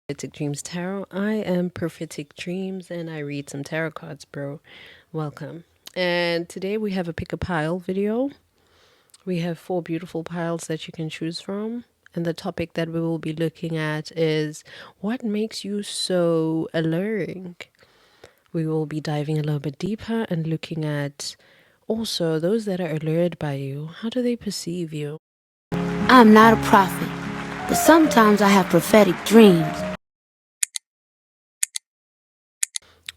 Prophetic Dreams Tarot. I am Prophetic Dreams and I read some tarot cards, bro. Welcome. And today we have a pick a pile video. We have 4 beautiful piles that you can choose from. And the topic that we will be looking at is what makes you so alluring? We will be diving a little bit deeper and looking at also those that are allured by you. How do they perceive you? I'm not a prophet, but sometimes I have prophetic dreams.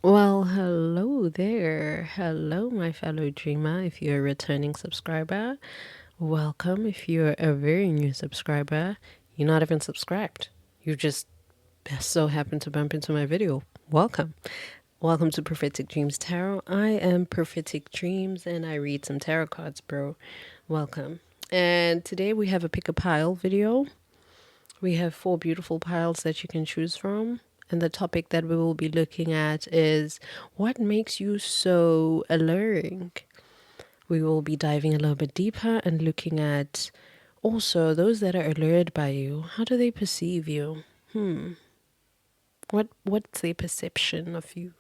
Well, hello there. Hello, my fellow dreamer. If you're a returning subscriber, welcome. If you're a very new subscriber, you're not even subscribed. You just so happen to bump into my video. Welcome. Welcome to Prophetic Dreams Tarot. I am Prophetic Dreams and I read some tarot cards, bro. Welcome. And today we have a pick a pile video. We have 4 beautiful piles that you can choose from. And the topic that we will be looking at is what makes you so alluring? We will be diving a little bit deeper and looking at also those that are allured by you. How do they perceive you? What's their perception of you?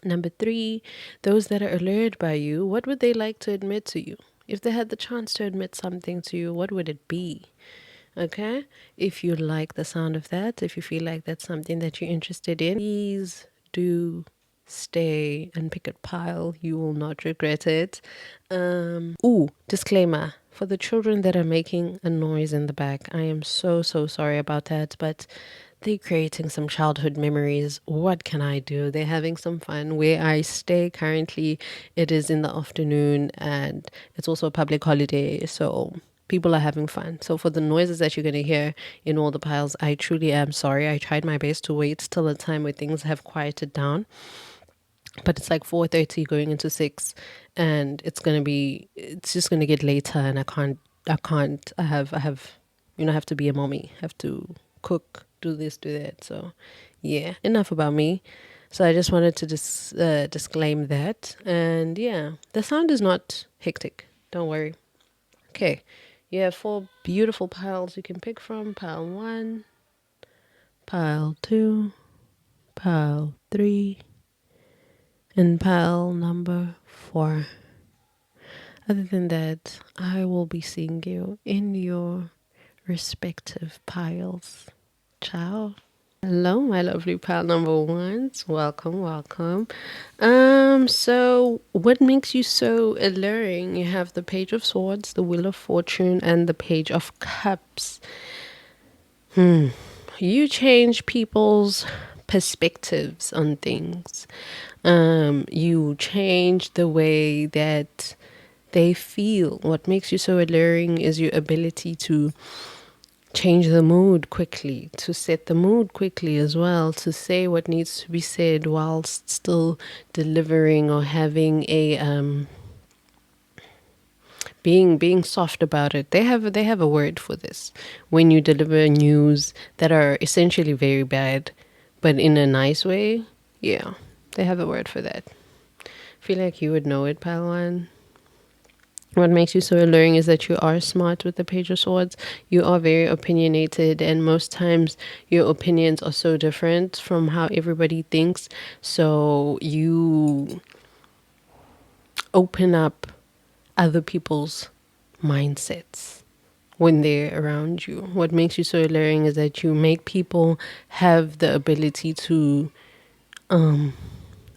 Number 3, those that are allured by you, what would they like to admit to you? If they had the chance to admit something to you, what would it be? Okay, if you like the sound of that, if you feel like that's something that you're interested in, please do stay and pick a pile. You will not regret it. Disclaimer for the children that are making a noise in the back, I am so sorry about that, but they're creating some childhood memories. What can I do? They're having some fun. Where I stay currently, it is in the afternoon and it's also a public holiday, so people are having fun. So for the noises that you're going to hear in all the piles, I truly am sorry. I tried my best to wait till a time where things have quieted down, but it's like 4:30 going into 6, and it's just going to get later, and I have I have to be a mommy, have to cook, do this, do that. So yeah, enough about me. So I just wanted to disclaim that. And yeah, the sound is not hectic, don't worry. Okay, you have 4 beautiful piles you can pick from. Pile 1, pile 2, pile 3, and pile number 4. Other than that, I will be seeing you in your respective piles. Ciao. Hello, my lovely pile number ones. Welcome. So what makes you so alluring? You have the Page of Swords, the Wheel of Fortune, and the Page of Cups. You change people's perspectives on things. You change the way that they feel. What makes you so alluring is your ability to change the mood quickly, to set the mood quickly as well, to say what needs to be said whilst still delivering or having a being soft about it. They have a word for this. When you deliver news that are essentially very bad, but in a nice way, yeah, they have a word for that. I feel like you would know it, Palawan. What makes you so alluring is that you are smart with the Page of Swords. You are very opinionated, and most times your opinions are so different from how everybody thinks. So you open up other people's mindsets when they're around you. What makes you so alluring is that you make people have the ability to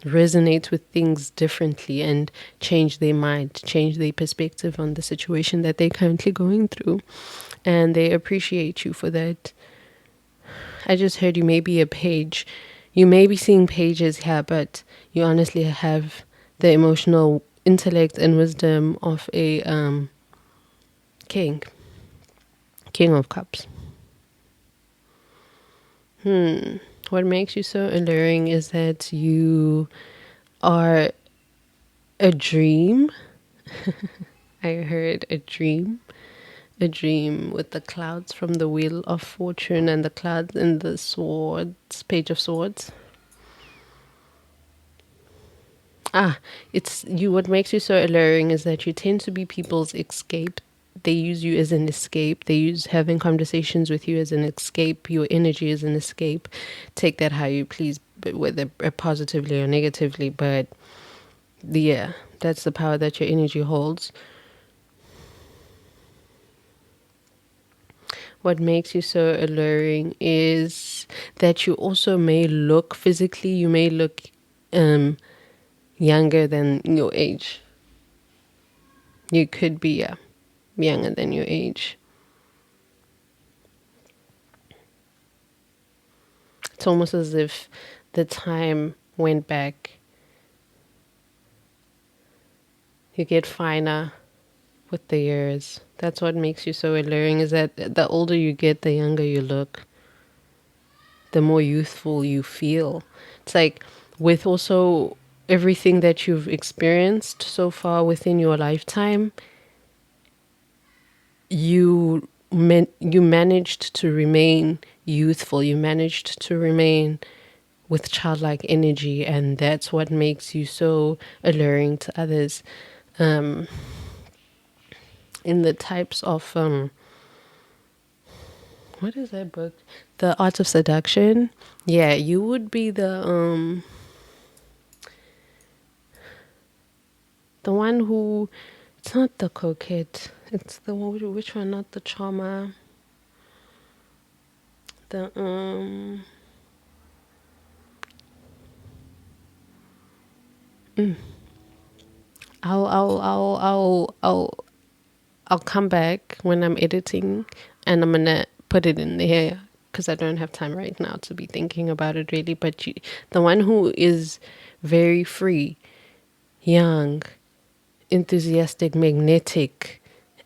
resonate with things differently and change their mind, change their perspective on the situation that they're currently going through. And they appreciate you for that. I just heard you may be a page. You may be seeing pages here, but you honestly have the emotional intellect and wisdom of a king of cups. What makes you so alluring is that you are a dream. I heard a dream with the clouds from the Wheel of Fortune and the clouds in the swords, Page of Swords. It's you. What makes you so alluring is that you tend to be people's escape they use you as an escape. They use having conversations with you as an escape. Your energy is an escape. Take that how you please, but whether positively or negatively. But yeah, that's the power that your energy holds. What makes you so alluring is that you also may look physically, you may look younger than your age. You could be younger than your age. It's almost as if the time went back. You get finer with the years. That's what makes you so alluring, is that the older you get, the younger you look, the more youthful you feel. It's like with also everything that you've experienced so far within your lifetime, you managed to remain youthful. You managed to remain with childlike energy, and that's what makes you so alluring to others. In the types of what is that book? The Art of Seduction. Yeah, you would be the one who, it's not the coquette. It's the one, which one? Not the charmer. The I'll come back when I'm editing, and I'm gonna put it in there because I don't have time right now to be thinking about it really. But the one who is very free, young, enthusiastic, magnetic,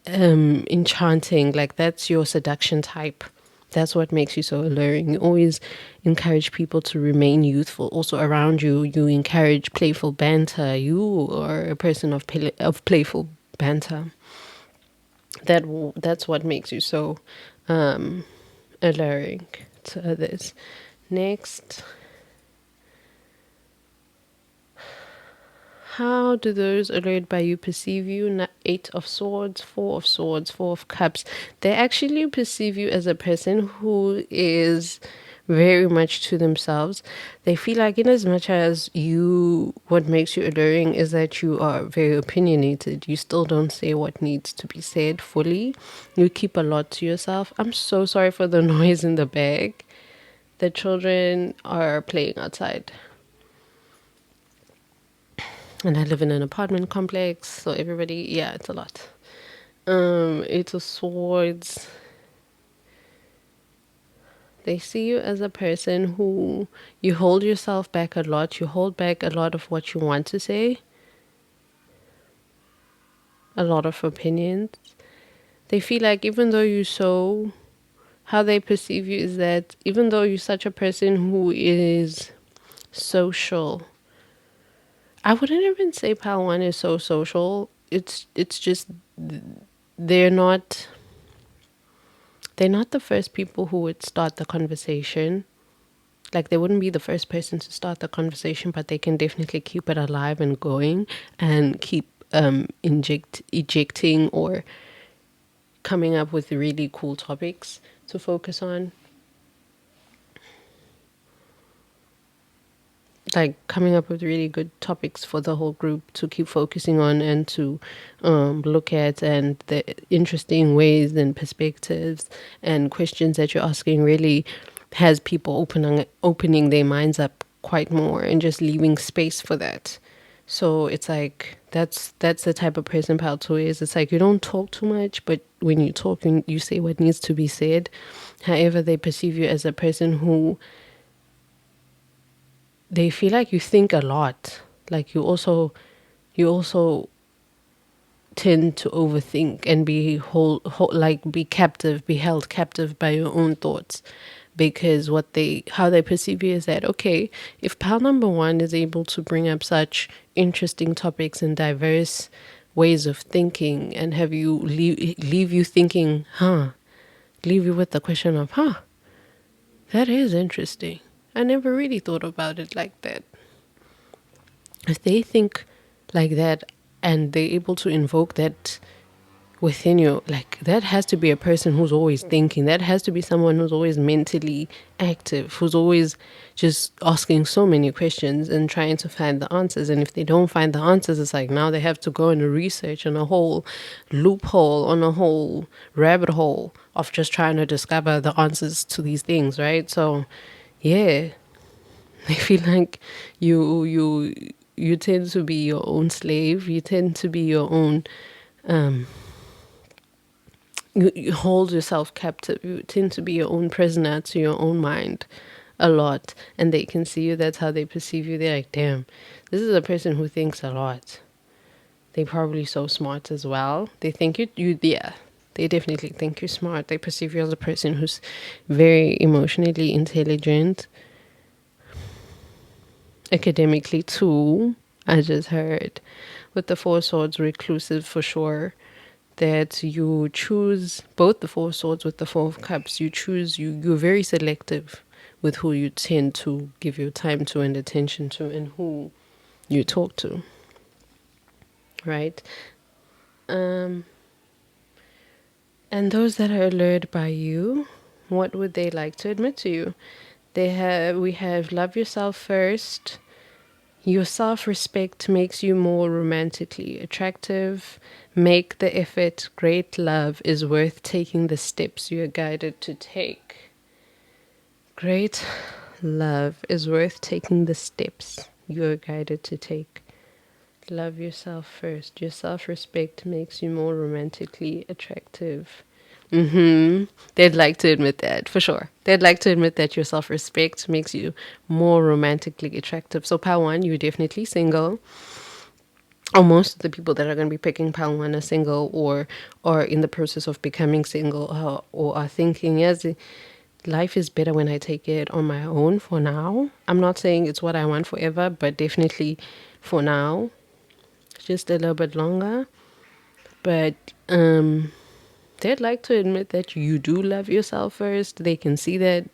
enchanting, like that's your seduction type. That's what makes you so alluring. You always encourage people to remain youthful. Also around you, you encourage playful banter. You are a person of playful banter. That's what makes you so alluring to others. Next, how do those allured by you perceive you? Eight of Swords, Four of Swords, Four of Cups. They actually perceive you as a person who is very much to themselves. They feel like, in as much as you, what makes you alluring is that you are very opinionated. You still don't say what needs to be said fully. You keep a lot to yourself. I'm so sorry for the noise in the back. The children are playing outside. And I live in an apartment complex, so everybody, yeah, it's a lot. Eight of Swords. They see you as a person who you hold yourself back a lot. You hold back a lot of what you want to say, a lot of opinions. They feel like even though you're so, how they perceive you is that even though you're such a person who is social, I wouldn't even say pile one is so social. It's just they're not they're not the first people who would start the conversation. Like they wouldn't be the first person to start the conversation, but they can definitely keep it alive and going and keep ejecting or coming up with really cool topics to focus on. Like coming up with really good topics for the whole group to keep focusing on and to look at, and the interesting ways and perspectives and questions that you're asking really has people opening their minds up quite more and just leaving space for that. So it's like that's the type of person Palto is. It's like you don't talk too much, but when you talk, you say what needs to be said. However, they perceive you as a person who, they feel like you think a lot. Like you also tend to overthink and be be captive, be held captive by your own thoughts. Because how they perceive you is that, okay, if pal number one is able to bring up such interesting topics and diverse ways of thinking and have you leave you thinking, leave you with the question of, that is interesting. I never really thought about it like that. If they think like that and they're able to invoke that within you. Like, that has to be a person who's always thinking. That has to be someone who's always mentally active, who's always just asking so many questions and trying to find the answers. And if they don't find the answers, it's like now they have to go into research on a whole loophole, on a whole rabbit hole of just trying to discover the answers to these things, right? So yeah, I feel like you tend to be your own slave. You tend to be your own you hold yourself captive. You tend to be your own prisoner to your own mind a lot. And they can see you. That's how they perceive you. They're like, damn, this is a person who thinks a lot. They probably so smart as well. They think yeah. They definitely think you're smart. They perceive you as a person who's very emotionally intelligent, academically too. I just heard with the Four Swords, reclusive for sure. That you choose both the Four Swords with the Four of Cups. You choose, you're very selective with who you tend to give your time to and attention to and who you talk to, right? And those that are allured by you, what would they like to admit to you? We have love yourself first. Your self-respect makes you more romantically attractive. Make the effort. Great love is worth taking the steps you are guided to take. Great love is worth taking the steps you are guided to take. Love yourself first. Your self-respect makes you more romantically attractive. They'd like to admit that, for sure. They'd like to admit that your self-respect makes you more romantically attractive. So, pile one, you're definitely single. Or most of the people that are going to be picking pile one are single or in the process of becoming single or are thinking, yes, life is better when I take it on my own for now. I'm not saying it's what I want forever, but definitely for now, just a little bit longer. But they'd like to admit that you do love yourself first. They can see that.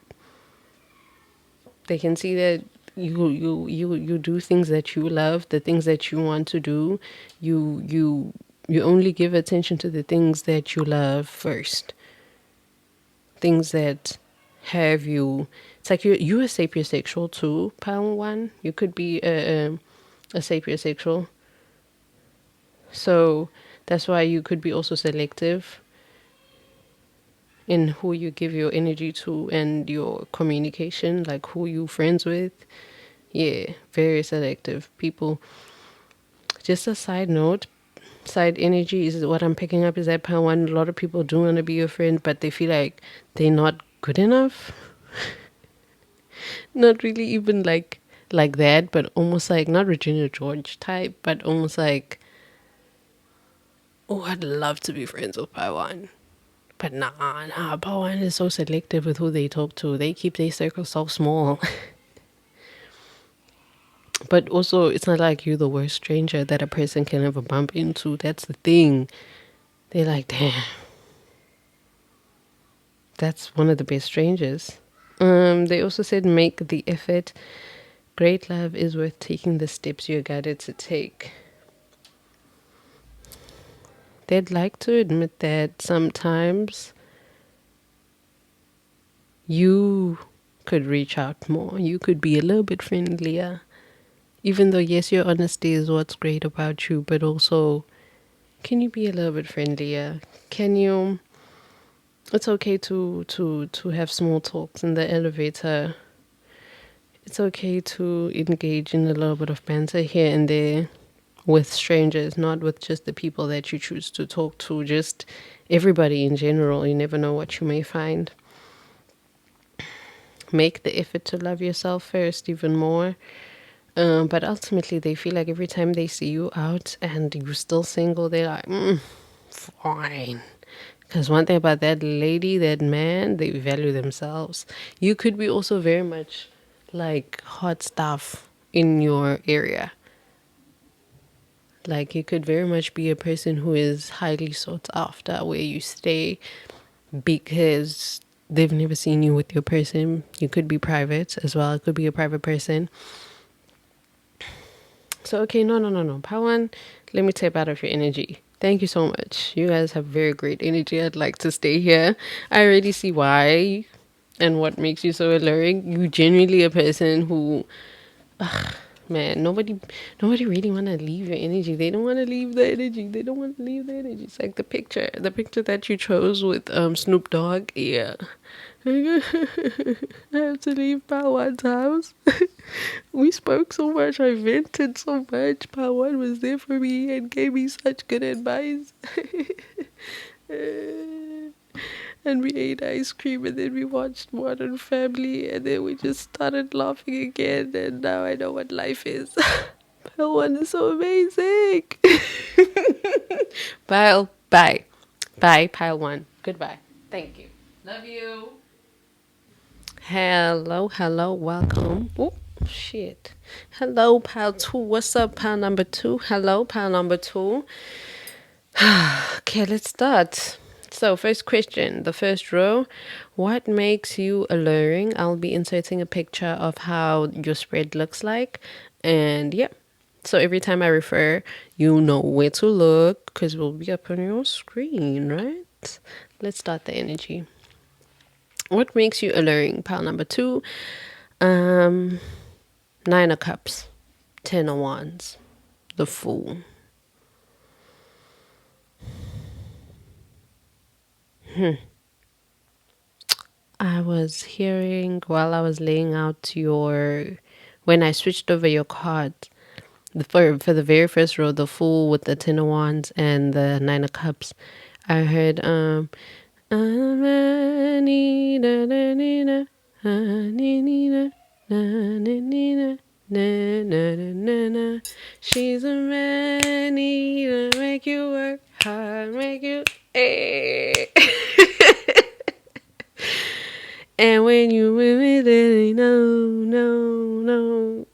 They can see that you do things that you love, the things that you want to do. You only give attention to the things that you love first. Things that have you. It's like you a sapiosexual too, pile one. You could be a sapiosexual. So that's why you could be also selective in who you give your energy to and your communication, like who you friends with. Yeah, very selective people. Just a side note, side energy is what I'm picking up is that part one, a lot of people do want to be your friend, but they feel like they're not good enough. Not really even like that, but almost like not Regina George type, but almost like, oh, I'd love to be friends with Paiwan. But nah, Paiwan is so selective with who they talk to. They keep their circle so small. But also, it's not like you're the worst stranger that a person can ever bump into. That's the thing. They're like, damn, that's one of the best strangers. They also said, make the effort. Great love is worth taking the steps you're guided to take. They'd like to admit that sometimes you could reach out more. You could be a little bit friendlier. Even though, yes, your honesty is what's great about you, but also, can you be a little bit friendlier? Can you... It's okay to have small talks in the elevator. It's okay to engage in a little bit of banter here and there with strangers, not with just the people that you choose to talk to, just everybody in general. You never know what you may find. Make the effort to love yourself first even more. But ultimately, they feel like every time they see you out and you're still single, they're like, fine. Because one thing about that lady, that man, they value themselves. You could be also very much like hot stuff in your area. Like you could very much be a person who is highly sought after where you stay because they've never seen you with your person. You could be private as well. It could be a private person. So, okay, no. Pawan, let me tap out of your energy. Thank you so much. You guys have very great energy. I'd like to stay here. I already see why and what makes you so alluring. You genuinely a person who, man, nobody really want to leave your energy. They don't want to leave the energy. They don't want to leave the energy. It's like the picture that you chose with Snoop Dogg. Yeah. I have to leave Pawan's house. We spoke so much. I vented so much. Pawan was there for me and gave me such good advice. And we ate ice cream and then we watched Modern Family and then we just started laughing again and now I know what life is. Pawan is so amazing. Pile, bye. Bye, Pile 1. Goodbye. Thank you. Love you. Hello, welcome. Oh, shit. Hello, Pile 2. What's up, Pile number 2? Hello, Pile number 2. Okay, let's start. So, first question, the first row. What makes you alluring? I'll be inserting a picture of how your spread looks like. And yeah, so every time I refer, you know where to look because we'll be up on your screen, right? Let's start the energy. What makes you alluring? Pile number 2. Nine of Cups, Ten of Wands, the Fool. I was hearing while I was laying out when I switched over your card, for the very first row, the Fool with the Ten of Wands and the Nine of Cups, I heard she's a man to make you work hard, make you and when you with me, then ain't no.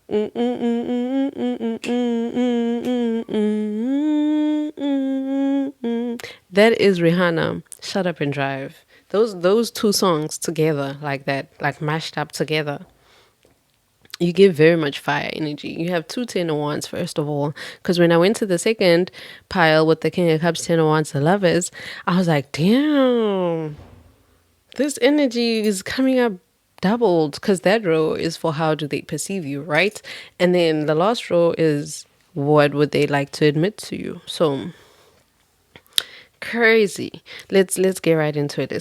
That is Rihanna. Shut Up and Drive. Those two songs together like that, like mashed up together. You give very much fire energy. You have two Ten of Wands, first of all. Because when I went to the second pile with the King of Cups, Ten of Wands, the Lovers, I was like, damn, this energy is coming up doubled. Because that row is for how do they perceive you, right? And then the last row is what would they like to admit to you. So crazy. Let's get right into it.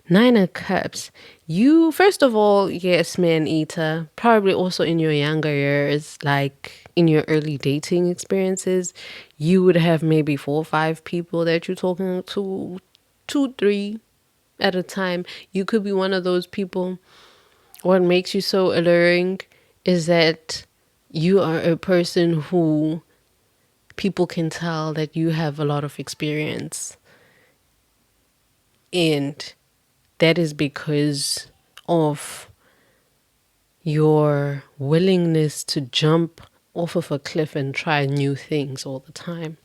Nine of Cups. You, first of all, yes, man eater. Probably also in your younger years, like in your early dating experiences, you would have maybe 4 or 5 people that you're talking to, 2, 3 at a time. You could be one of those people. What makes you so alluring is that you are a person who people can tell that you have a lot of experience. And that is because of your willingness to jump off of a cliff and try new things all the time.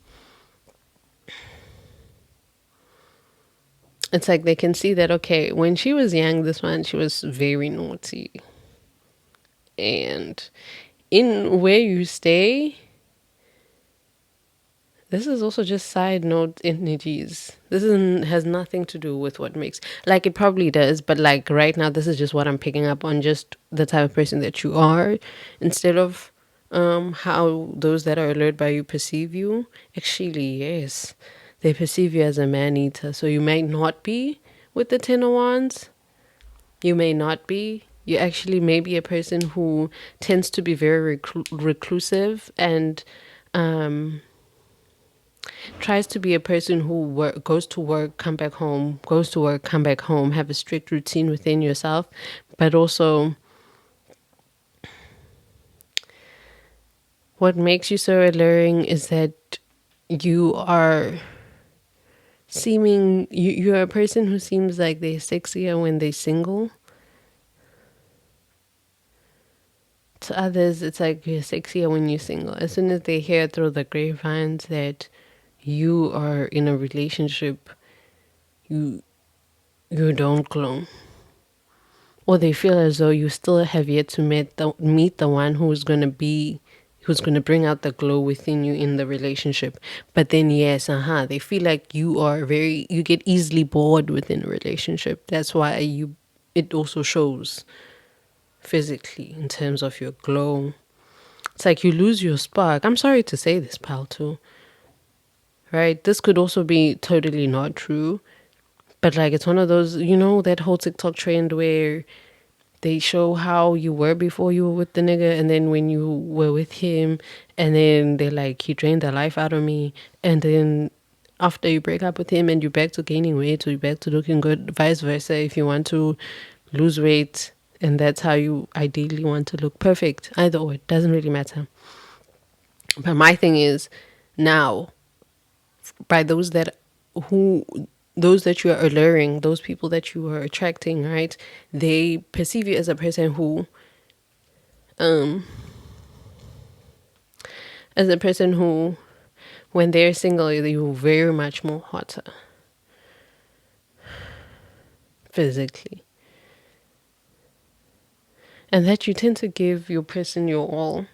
It's like they can see that, okay, when she was young, this one, she was very naughty. And in where you stay, this is also just side note energies. This has nothing to do with what makes, like, it probably does, but like right now, this is just what I'm picking up on, just the type of person that you are, instead of how those that are allured by you perceive you. Actually, yes, they perceive you as a man eater. So you may not be with the Ten of Wands. You may not be. You actually may be a person who tends to be very reclusive and tries to be a person who goes to work, come back home, goes to work, come back home, have a strict routine within yourself, but also what makes you so alluring is that you are you're a person who seems like they're sexier when they're single. To others, it's like you're sexier when you're single. As soon as they hear through the grapevines that you are in a relationship, you don't glow. Or they feel as though you still have yet to meet the one who's going to be who's going to bring out the glow within you in the relationship. But then, yes, they feel like you get easily bored within a relationship. That's why it also shows physically in terms of your glow. It's like you lose your spark. I'm sorry to say this, pal, too. Right? This could also be totally not true. But like, it's one of those, that whole TikTok trend where they show how you were before you were with the nigga, and then when you were with him, and then they're like, he drained the life out of me. And then after you break up with him and you're back to gaining weight or you're back to looking good, vice versa, if you want to lose weight and that's how you ideally want to look, perfect. Either or, it doesn't really matter. But my thing is, now, by who those that you are alluring, those people that you are attracting, right? They perceive you as a person who when they're single, you're very much more hotter physically. And that you tend to give your person your all.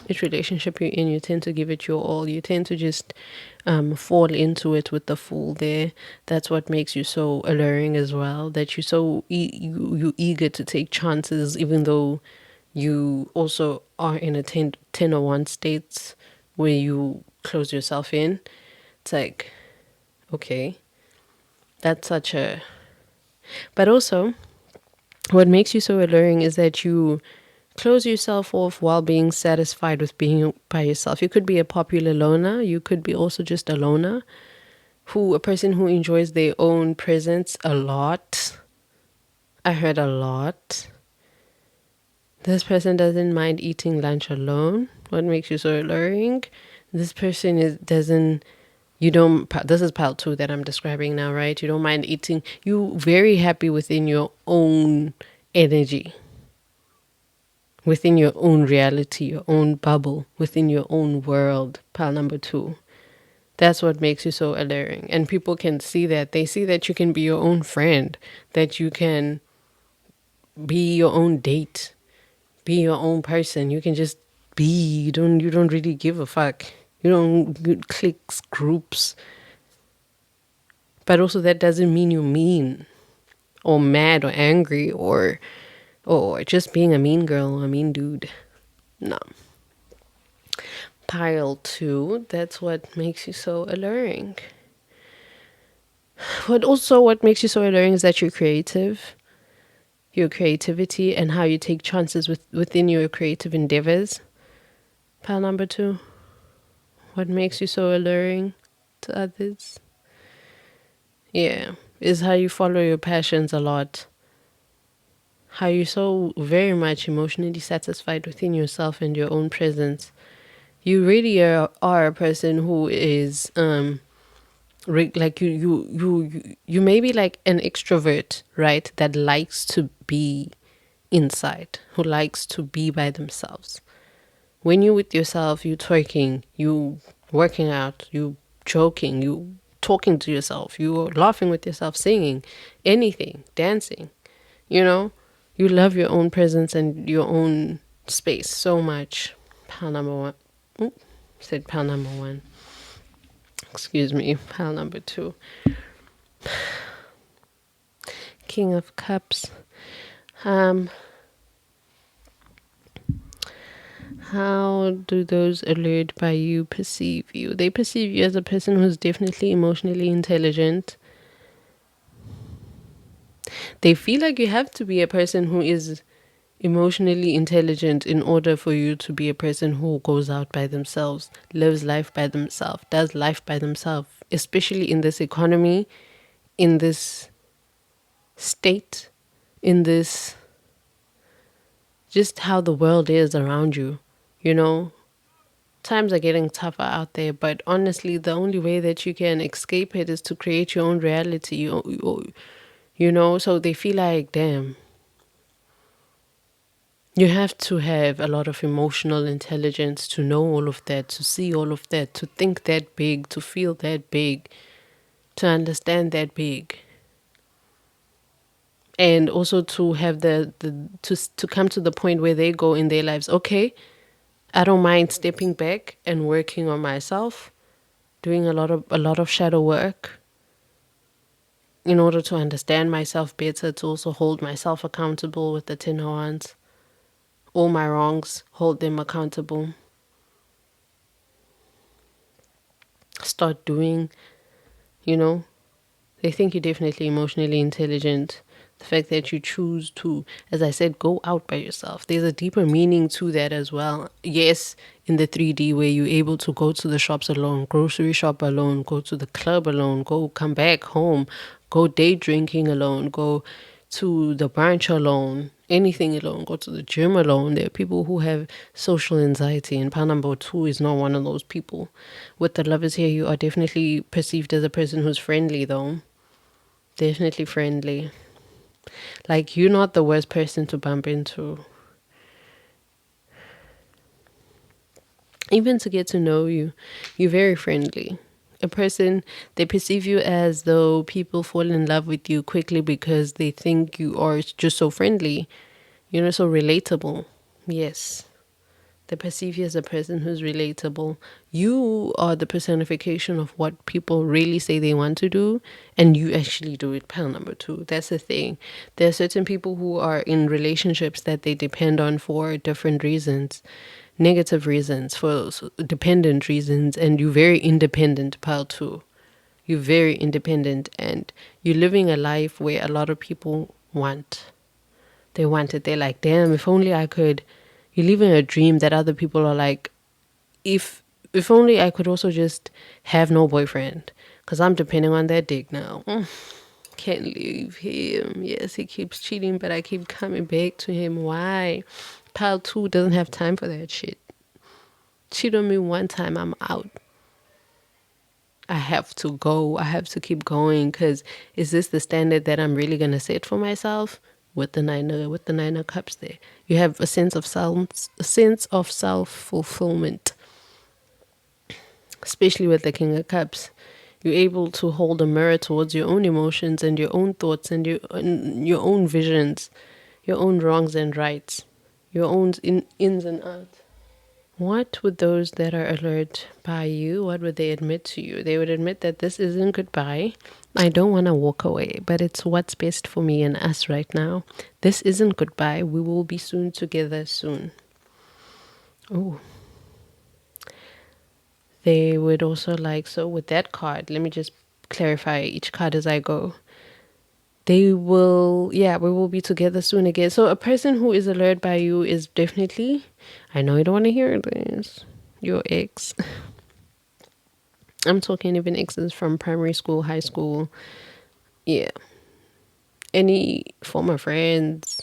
Each relationship you're in, you tend to give it your all. You tend to just fall into it with the full there. That's what makes you so alluring as well. That you're so you eager to take chances, even though you also are in a 10 or 1 states where you close yourself in. It's like, okay, that's such a... But also, what makes you so alluring is that you close yourself off while being satisfied with being by yourself. You could be a popular loner. You could be also just a loner, a person who enjoys their own presence a lot. I heard a lot. This person doesn't mind eating lunch alone. What makes you so alluring? This person this is pile 2 that I'm describing now, right? You don't mind eating. You very happy within your own energy, within your own reality, your own bubble, within your own world. Pile number 2. That's what makes you so alluring. And people can see that. They see that you can be your own friend, that you can be your own date, be your own person. You can just be. You don't really give a fuck. You don't cliques, groups. But also that doesn't mean you're mean or mad or angry or just being a mean girl or a mean dude. No. Pile 2, that's what makes you so alluring. What makes you so alluring is that you're creative. Your creativity and how you take chances within your creative endeavors. Pile number 2. What makes you so alluring to others? Yeah, is how you follow your passions a lot. How you're so very much emotionally satisfied within yourself and your own presence. You really are a person who is like you may be like an extrovert, right? That likes to be inside, who likes to be by themselves. When you're with yourself, you twerking, you working out, you joking, you talking to yourself, you laughing with yourself, singing, anything, dancing, you love your own presence and your own space so much. Pile number 1. Said pile number 1. Excuse me. Pile number 2. King of Cups. How do those allured by you perceive you? They perceive you as a person who's definitely emotionally intelligent. They feel like you have to be a person who is emotionally intelligent in order for you to be a person who goes out by themselves, lives life by themselves, does life by themselves, especially in this economy, in this state, in this just how the world is around you. Times are getting tougher out there, but honestly, the only way that you can escape it is to create your own reality. So they feel like, damn, you have to have a lot of emotional intelligence to know all of that, to see all of that, to think that big, to feel that big, to understand that big. And also to have to come to the point where they go in their lives, okay, I don't mind stepping back and working on myself, doing a lot of shadow work in order to understand myself better, to also hold myself accountable with the 10 ones. All my wrongs, hold them accountable. Start doing, you know, they think you're definitely emotionally intelligent. The fact that you choose to, as I said, go out by yourself. There's a deeper meaning to that as well. Yes, in the 3D where you're able to go to the shops alone, grocery shop alone, go to the club alone, go come back home, go day drinking alone, go to the branch alone, anything alone, go to the gym alone. There are people who have social anxiety, and part number 2 is not one of those people. With the lovers here, you are definitely perceived as a person who's friendly, though. Definitely friendly. Like, you're not the worst person to bump into. Even to get to know you, you're very friendly. A person, they perceive you as though people fall in love with you quickly because they think you are just so friendly. You're not so relatable. Yes. They perceive you as a person who's relatable. You are the personification of what people really say they want to do, and you actually do it. Pile number 2. That's the thing. There are certain people who are in relationships that they depend on for different reasons, negative reasons, for dependent reasons, and you're very independent. Pile 2. You're very independent, and you're living a life where a lot of people want. They want it. They're like, damn, if only I could. You're living a dream that other people are like, if if only I could also just have no boyfriend, because I'm depending on that dick now. Can't leave him. Yes, he keeps cheating, but I keep coming back to him. Why? Pile 2 doesn't have time for that shit. Cheat on me one time, I'm out. I have to go. I have to keep going, because is this the standard that I'm really gonna set for myself? With the nine of cups, there, you have a sense of self fulfillment, especially with the King of Cups. You're able to hold a mirror towards your own emotions and your own thoughts and your own visions, your own wrongs and rights, your own ins and outs. What would those that are alert by you, what would they admit to you? They would admit that this isn't goodbye. I don't want to walk away, but it's what's best for me and us right now. This isn't goodbye. We will be soon together soon. Oh, they would also like, so with that card, let me just clarify each card as I go. They will, yeah, we will be together soon again. So a person who is alert by you is definitely, I know you don't want to hear this, your ex. I'm talking even exes from primary school, high school. Yeah. Any former friends,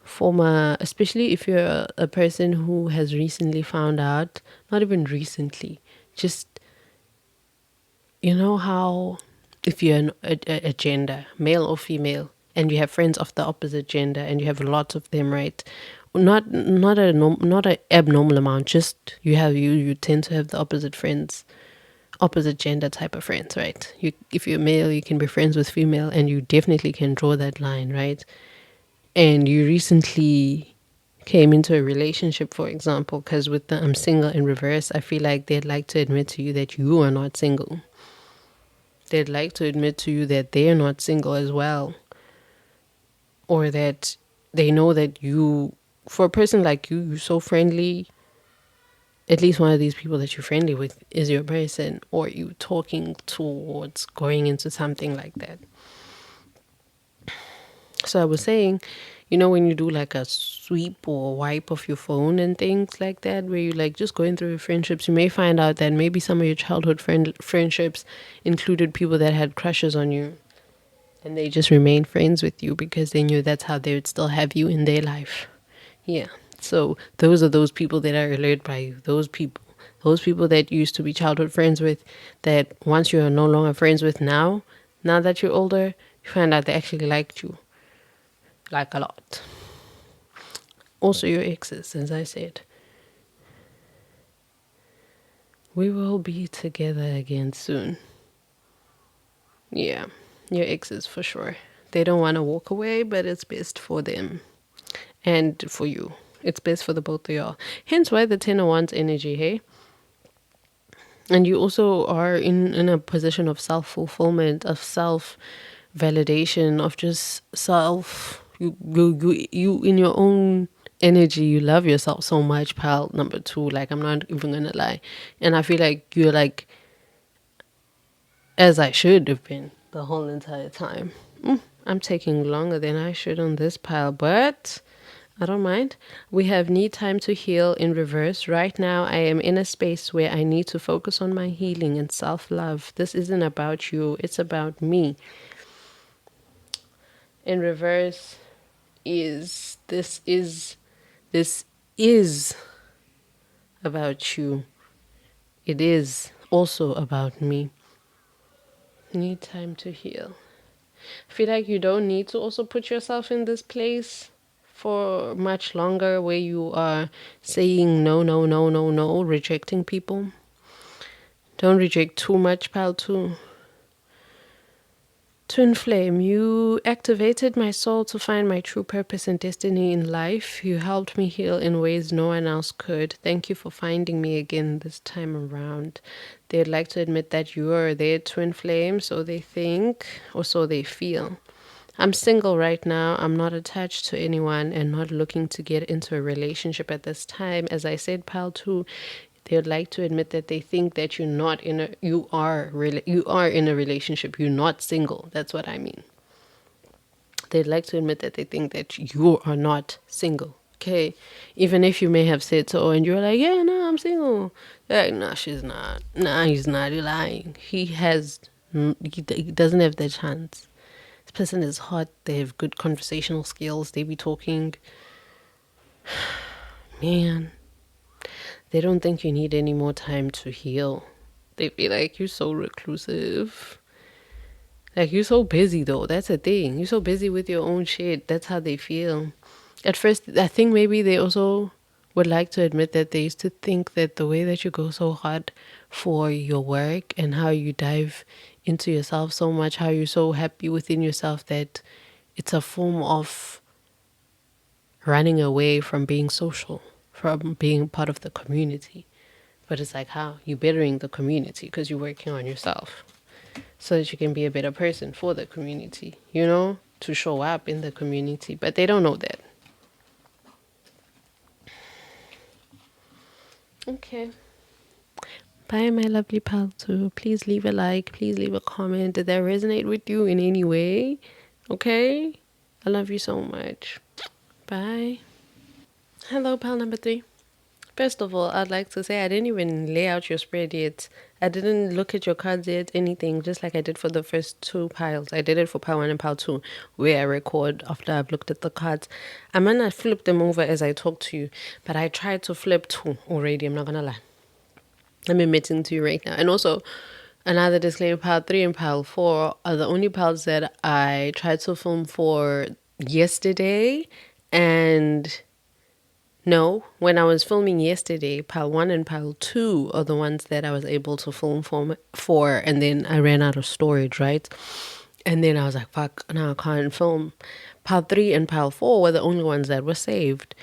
former, especially if you're a person who has recently found out, not even recently, just, you know how if you're a gender, male or female, and you have friends of the opposite gender and you have lots of them, right? Not a abnormal amount, just you tend to have the opposite friends, opposite gender type of friends, right? You, if you're male, you can be friends with female, and you definitely can draw that line, right? And you recently came into a relationship, for example, because with the I'm single in reverse, I feel like they'd like to admit to you that you are not single. They'd like to admit to you that they're not single as well, or that they know that you, for a person like you, you're so friendly. At least one of these people that you're friendly with is your person, or you talking towards going into something like that. So I was saying, when you do like a sweep or a wipe of your phone and things like that, where you like just going through your friendships, you may find out that maybe some of your childhood friendships included people that had crushes on you, and they just remained friends with you because they knew that's how they would still have you in their life. Yeah. So those are those people that are alert by you. Those people that you used to be childhood friends with, that once you are no longer friends with now that you're older, you find out they actually liked you, like a lot. Also your exes, as I said. We will be together again soon. Yeah, your exes for sure. They don't want to walk away, but it's best for them and for you. It's best for the both of y'all. Hence why the 10 of Wands energy, hey? And you also are in a position of self-fulfillment, of self-validation, of just self, you in your own energy, you love yourself so much, pal, number two. Like, I'm not even gonna lie. And I feel like you're like, as I should have been the whole entire time. I'm taking longer than I should on this pile, but I don't mind. We have need time to heal in reverse. Right now, I am in a space where I need to focus on my healing and self-love. This isn't about you. It's about me. In reverse this is about you. It is also about me. Need time to heal. I feel like you don't need to also put yourself in this place for much longer where you are saying no, no, no, no, no, rejecting people. Don't reject too much, pal, too. Twin flame, you activated my soul to find my true purpose and destiny in life. You helped me heal in ways no one else could. Thank you for finding me again this time around. They'd like to admit that you are their twin flame, so they think, or so they feel. I'm single right now. I'm not attached to anyone and not looking to get into a relationship at this time. As I said, pal, too, they would like to admit that they think that you are in a relationship. You're not single. That's what I mean. They'd like to admit that they think that you are not single. Okay, even if you may have said so, and you're like, yeah, no, I'm single. They're like, no, she's not. No, he's not. You're lying. He doesn't have the chance. This person is hot. They have good conversational skills. They be talking. Man, they don't think you need any more time to heal. They feel like you're so reclusive. Like, you're so busy, though. That's the thing. You're so busy with your own shit. That's how they feel. At first, I think maybe they also would like to admit that they used to think that the way that you go so hard for your work and how you dive into yourself so much, how you're so happy within yourself, that it's a form of running away from being social, from being part of the community. But it's like, how? You're bettering the community because you're working on yourself so that you can be a better person for the community, to show up in the community. But they don't know that. Okay. Bye, my lovely pal, too. Please leave a like. Please leave a comment. Did that resonate with you in any way? Okay? I love you so much. Bye. Hello, pal number 3. First of all, I'd like to say I didn't even lay out your spread yet. I didn't look at your cards yet, anything, just like I did for the first 2 piles. I did it for pile 1 and pile 2, where I record after I've looked at the cards. I'm gonna flip them over as I talk to you, but I tried to flip 2 already, I'm not gonna lie. I'm admitting to you right now. And also, another disclaimer, pile 3 and pile 4 are the only piles that I tried to film for yesterday. And no, when I was filming yesterday, pile 1 and pile 2 are the ones that I was able to film for, and then I ran out of storage, right? And then I was like, fuck, now I can't film. Pile 3 and pile 4 were the only ones that were saved.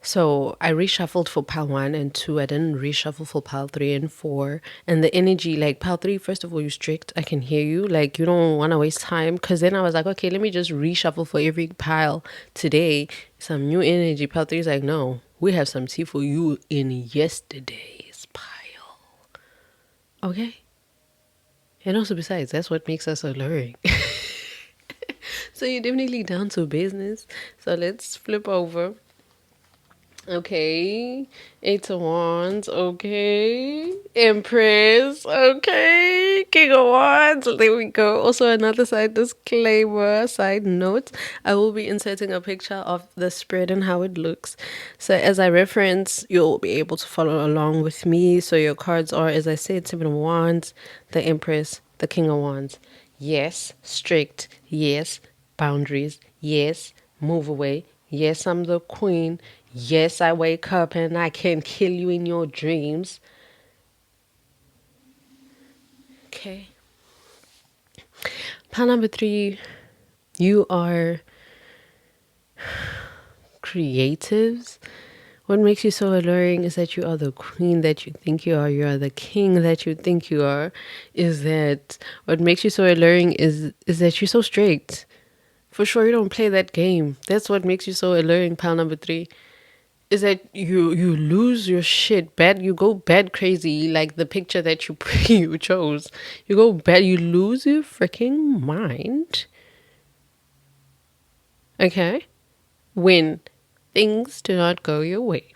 So I reshuffled for pile 1 and 2. I didn't reshuffle for pile 3 and 4. And the energy, like pile 3, first of all, you're strict. I can hear you. Like, you don't want to waste time. Because then I was like, okay, let me just reshuffle for every pile today. Some new energy. Pile 3 is like, no, we have some tea for you in yesterday's pile. Okay? And also, besides, that's what makes us alluring. So you're definitely down to business. So let's flip over. Okay. 8 of Wands. Okay. Empress. Okay. King of Wands. There we go. Also, another side disclaimer, side note. I will be inserting a picture of the spread and how it looks. So as I reference, you'll be able to follow along with me. So your cards are, as I said, 7 of Wands, the Empress, the King of Wands. Yes, strict. Yes, boundaries. Yes, move away. Yes, I'm the queen. Yes, I wake up and I can kill you in your dreams. Okay. Pile number 3, you are creatives. What makes you so alluring is that you are the queen that you think you are. You are the king that you think you are. Is that what makes you so alluring is that you're so strict. For sure, you don't play that game. That's what makes you so alluring. Pile number 3 is that you lose your shit bad. You go bad crazy, like the picture that you you chose. You go bad. You lose your freaking mind. Okay, when things do not go your way.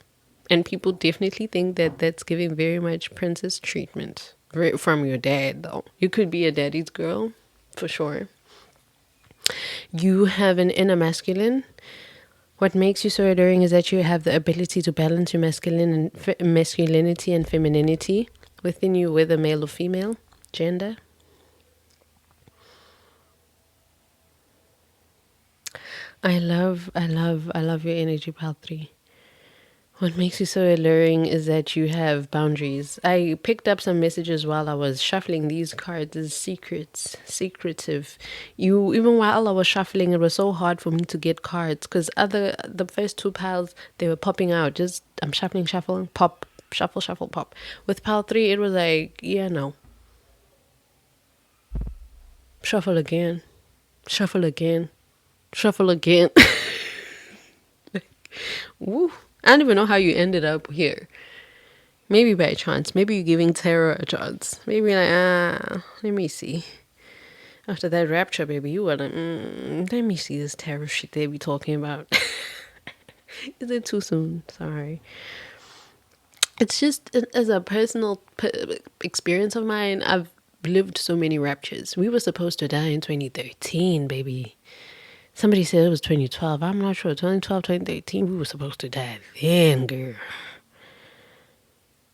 And people definitely think that that's giving very much princess treatment from your dad, though. You could be a daddy's girl, for sure. You have an inner masculine. What makes you so alluring is that you have the ability to balance your masculinity and femininity within you, whether male or female, gender. I love your energy, pal 3. What makes you so alluring is that you have boundaries. I picked up some messages while I was shuffling these cards as secrets, secretive. You even while I was shuffling, it was so hard for me to get cards because the first 2 piles they were popping out. Just I'm shuffling, shuffling, pop, shuffle, shuffle, pop. With pile 3, it was like yeah, no, shuffle again, shuffle again, shuffle again. Woo! I don't even know how you ended up here. Maybe by chance. Maybe you're giving tarot a chance. Maybe like, let me see. After that rapture, baby, you were like, let me see this tarot shit they be talking about. Is it too soon? Sorry. It's just as a personal experience of mine, I've lived so many raptures. We were supposed to die in 2013, baby. Somebody said it was 2012. I'm not sure. 2012, 2013, we were supposed to die then, girl.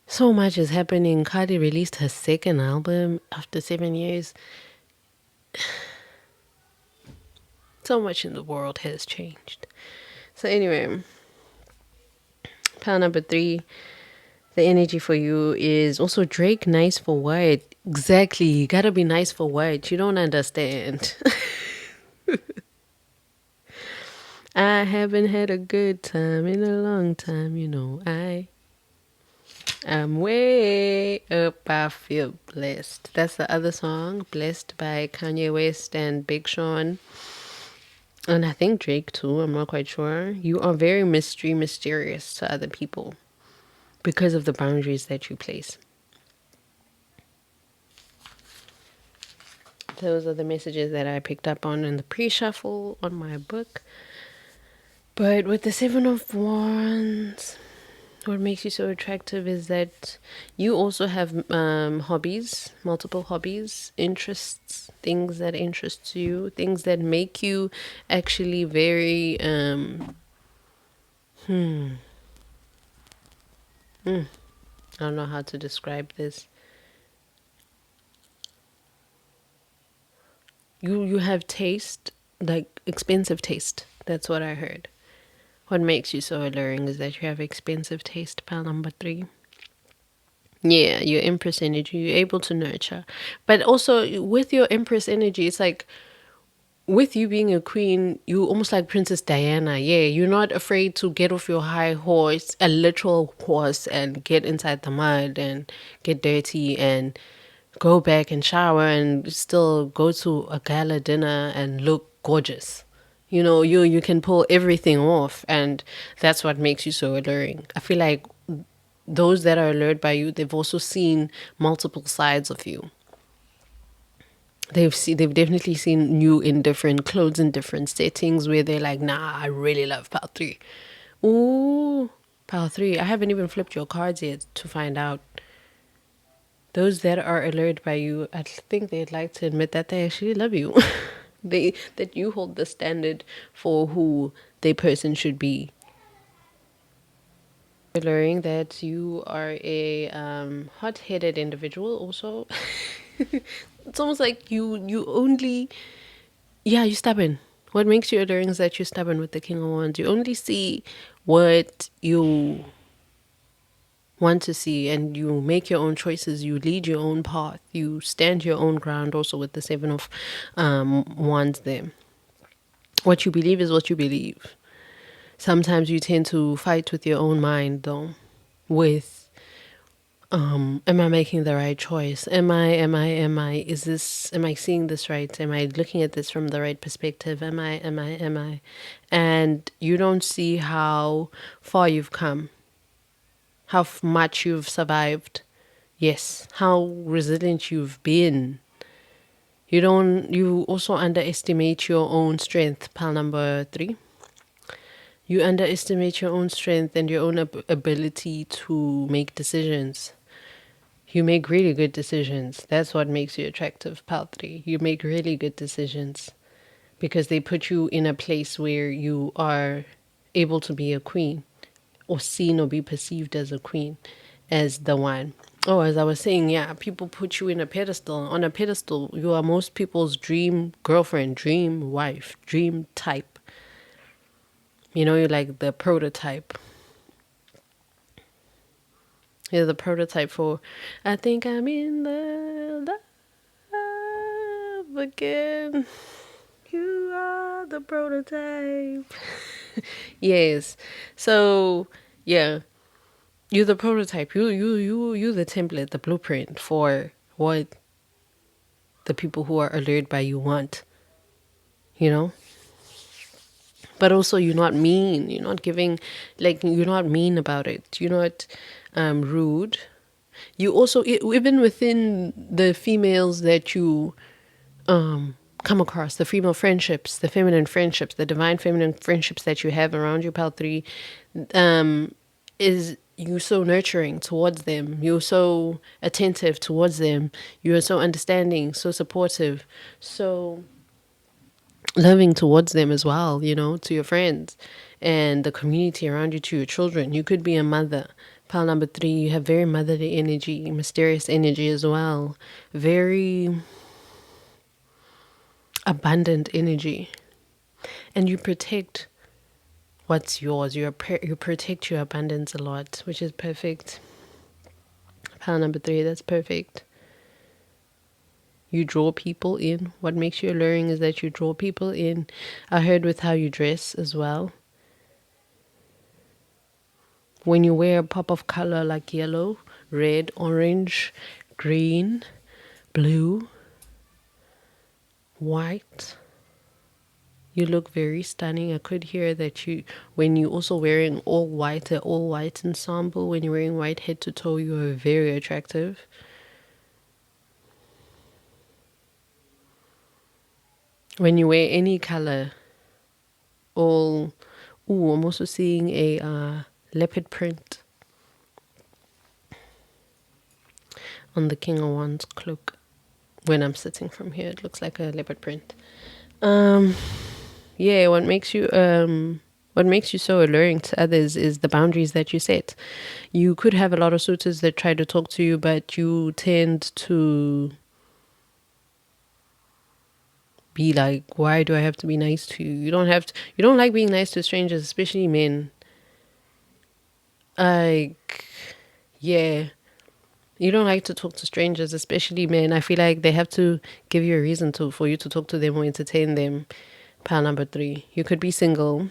So much is happening. Cardi released her second album after 7 years. So much in the world has changed. So anyway, pile number 3, the energy for you is also Drake, nice for what? Exactly. You gotta be nice for what? You don't understand. I haven't had a good time in a long time, you know. I'm way up, I feel blessed. That's the other song, Blessed by Kanye West and Big Sean. And I think Drake too, I'm not quite sure. You are very mysterious to other people because of the boundaries that you place. Those are the messages that I picked up on in the pre-shuffle on my book. But with the 7 of Wands, what makes you so attractive is that you also have hobbies, multiple hobbies, interests, things that interest you, things that make you actually very I don't know how to describe this. You have taste, like expensive taste. That's what I heard. What makes you so alluring is that you have expensive taste, pile number 3. Yeah, your Empress energy, you're able to nurture. But also with your Empress energy, it's like with you being a queen, you almost like Princess Diana. Yeah, you're not afraid to get off your high horse, a literal horse, and get inside the mud and get dirty and go back and shower and still go to a gala dinner and look gorgeous. You know, you can pull everything off, and that's what makes you so alluring. I feel like those that are allured by you, they've also seen multiple sides of you. They've definitely seen you in different clothes in different settings where they're like, nah, I really love pile 3. Ooh, pile 3. I haven't even flipped your cards yet to find out. Those that are allured by you, I think they'd like to admit that they actually love you. That you hold the standard for who the person should be. Alluring that you are a hot-headed individual also. It's almost like you only, yeah, you're stubborn. What makes you alluring is that you're stubborn with the King of Wands. You only see what you want to see, and you make your own choices. You lead your own path. You stand your own ground also with the 7 of Wands there. What you believe is what you believe. Sometimes you tend to fight with your own mind though, with am I making the right choice? Am I seeing this right? Am I looking at this from the right perspective? Am I? And you don't see how far you've come, how much you've survived. Yes, how resilient you've been. You also underestimate your own strength, pal number 3. You underestimate your own strength and your own ability to make decisions. You make really good decisions. That's what makes you attractive, pal 3. You make really good decisions because they put you in a place where you are able to be a queen, or seen or be perceived as a queen, as the one. Oh, as I was saying, yeah, people put you in a pedestal. On a pedestal, you are most people's dream girlfriend, dream wife, dream type. You know, you're like the prototype. You're the prototype for, I think I'm in the love again. You are the prototype. Yes. So, yeah, you're the prototype. You the template, the blueprint for what the people who are allured by you want, you know? But also you're not mean. You're not giving, like, you're not mean about it. You're not rude. You also, even within the females that you come across, the female friendships, the feminine friendships, the divine feminine friendships that you have around you, pal 3, is you so nurturing towards them. You're so attentive towards them. You're so understanding, so supportive, so loving towards them as well, you know, to your friends and the community around you, to your children. You could be a mother. Pile number 3, you have very motherly energy, mysterious energy as well, very abundant energy. And you protect what's yours. You protect your abundance a lot, which is perfect. Pile number 3, that's perfect. You draw people in. What makes you alluring is that you draw people in. I heard with how you dress as well. When you wear a pop of color like yellow, red, orange, green, blue, white, you look very stunning. I could hear that when you also wearing all white, an all white ensemble, when you're wearing white head to toe, you are very attractive. When you wear any color, I'm also seeing a leopard print on the King of Wands cloak. When I'm sitting from here, it looks like a leopard print. Yeah, what makes you so alluring to others is the boundaries that you set. You could have a lot of suitors that try to talk to you, but you tend to be like, why do I have to be nice to you? You don't like being nice to strangers, especially men. Like, yeah. You don't like to talk to strangers, especially men. I feel like they have to give you a reason for you to talk to them or entertain them. Pile number 3. You could be single,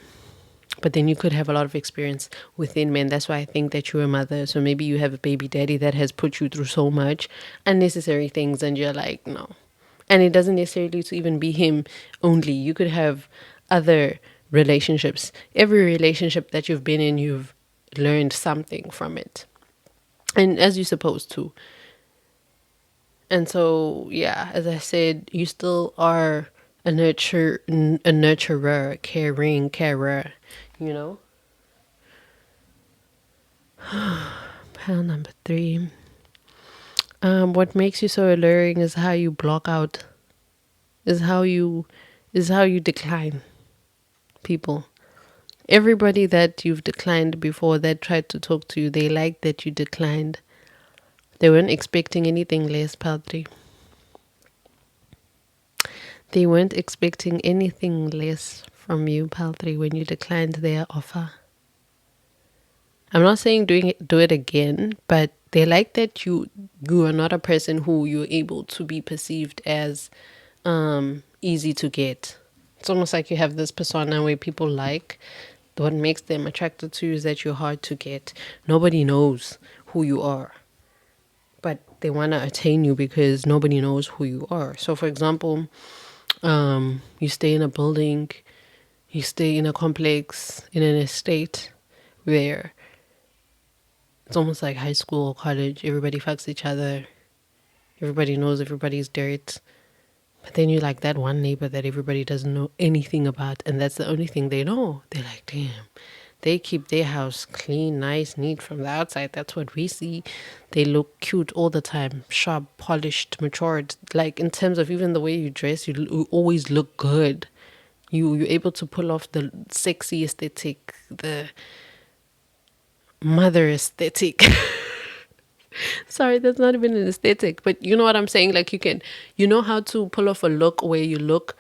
but then you could have a lot of experience within men. That's why I think that you're a mother. So maybe you have a baby daddy that has put you through so much unnecessary things and you're like, no. And it doesn't necessarily to even be him only. You could have other relationships. Every relationship that you've been in, you've learned something from it. And as you're supposed to. And so, yeah, as I said, you still are a nurturer, caring, carer, you know? Pile number 3. What makes you so alluring is how you block out, is how you decline people. Everybody that you've declined before that tried to talk to you, they liked that you declined. They weren't expecting anything less, pile 3. They weren't expecting anything less from you, pile 3, when you declined their offer. I'm not saying do it again, but they like that you are not a person who you're able to be perceived as easy to get. It's almost like you have this persona where people like What makes them attracted to you is that you're hard to get. Nobody knows who you are, but they want to attain you because nobody knows who you are. So, for example, you stay in a building, you stay in a complex, in an estate where it's almost like high school or college. Everybody fucks each other. Everybody knows everybody's dirt. But then you like that one neighbor that everybody doesn't know anything about, and that's the only thing they know. They're like, damn, they keep their house clean, nice, neat from the outside. That's what we see. They look cute all the time, sharp, polished, matured. Like in terms of even the way you dress, you always look good. You're able to pull off the sexy aesthetic, the mother aesthetic. Sorry, that's not even an aesthetic, but you know what I'm saying? Like you know how to pull off a look where you look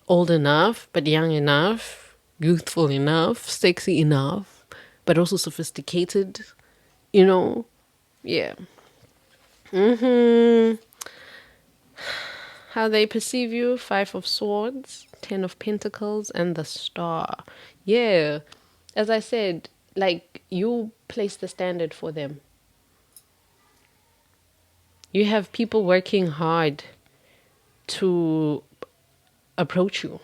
old enough, but young enough, youthful enough, sexy enough, but also sophisticated, you know? Yeah. How they perceive you: Five of Swords, Ten of Pentacles, and the Star. Yeah. As I said, like you place the standard for them. You have people working hard to approach you.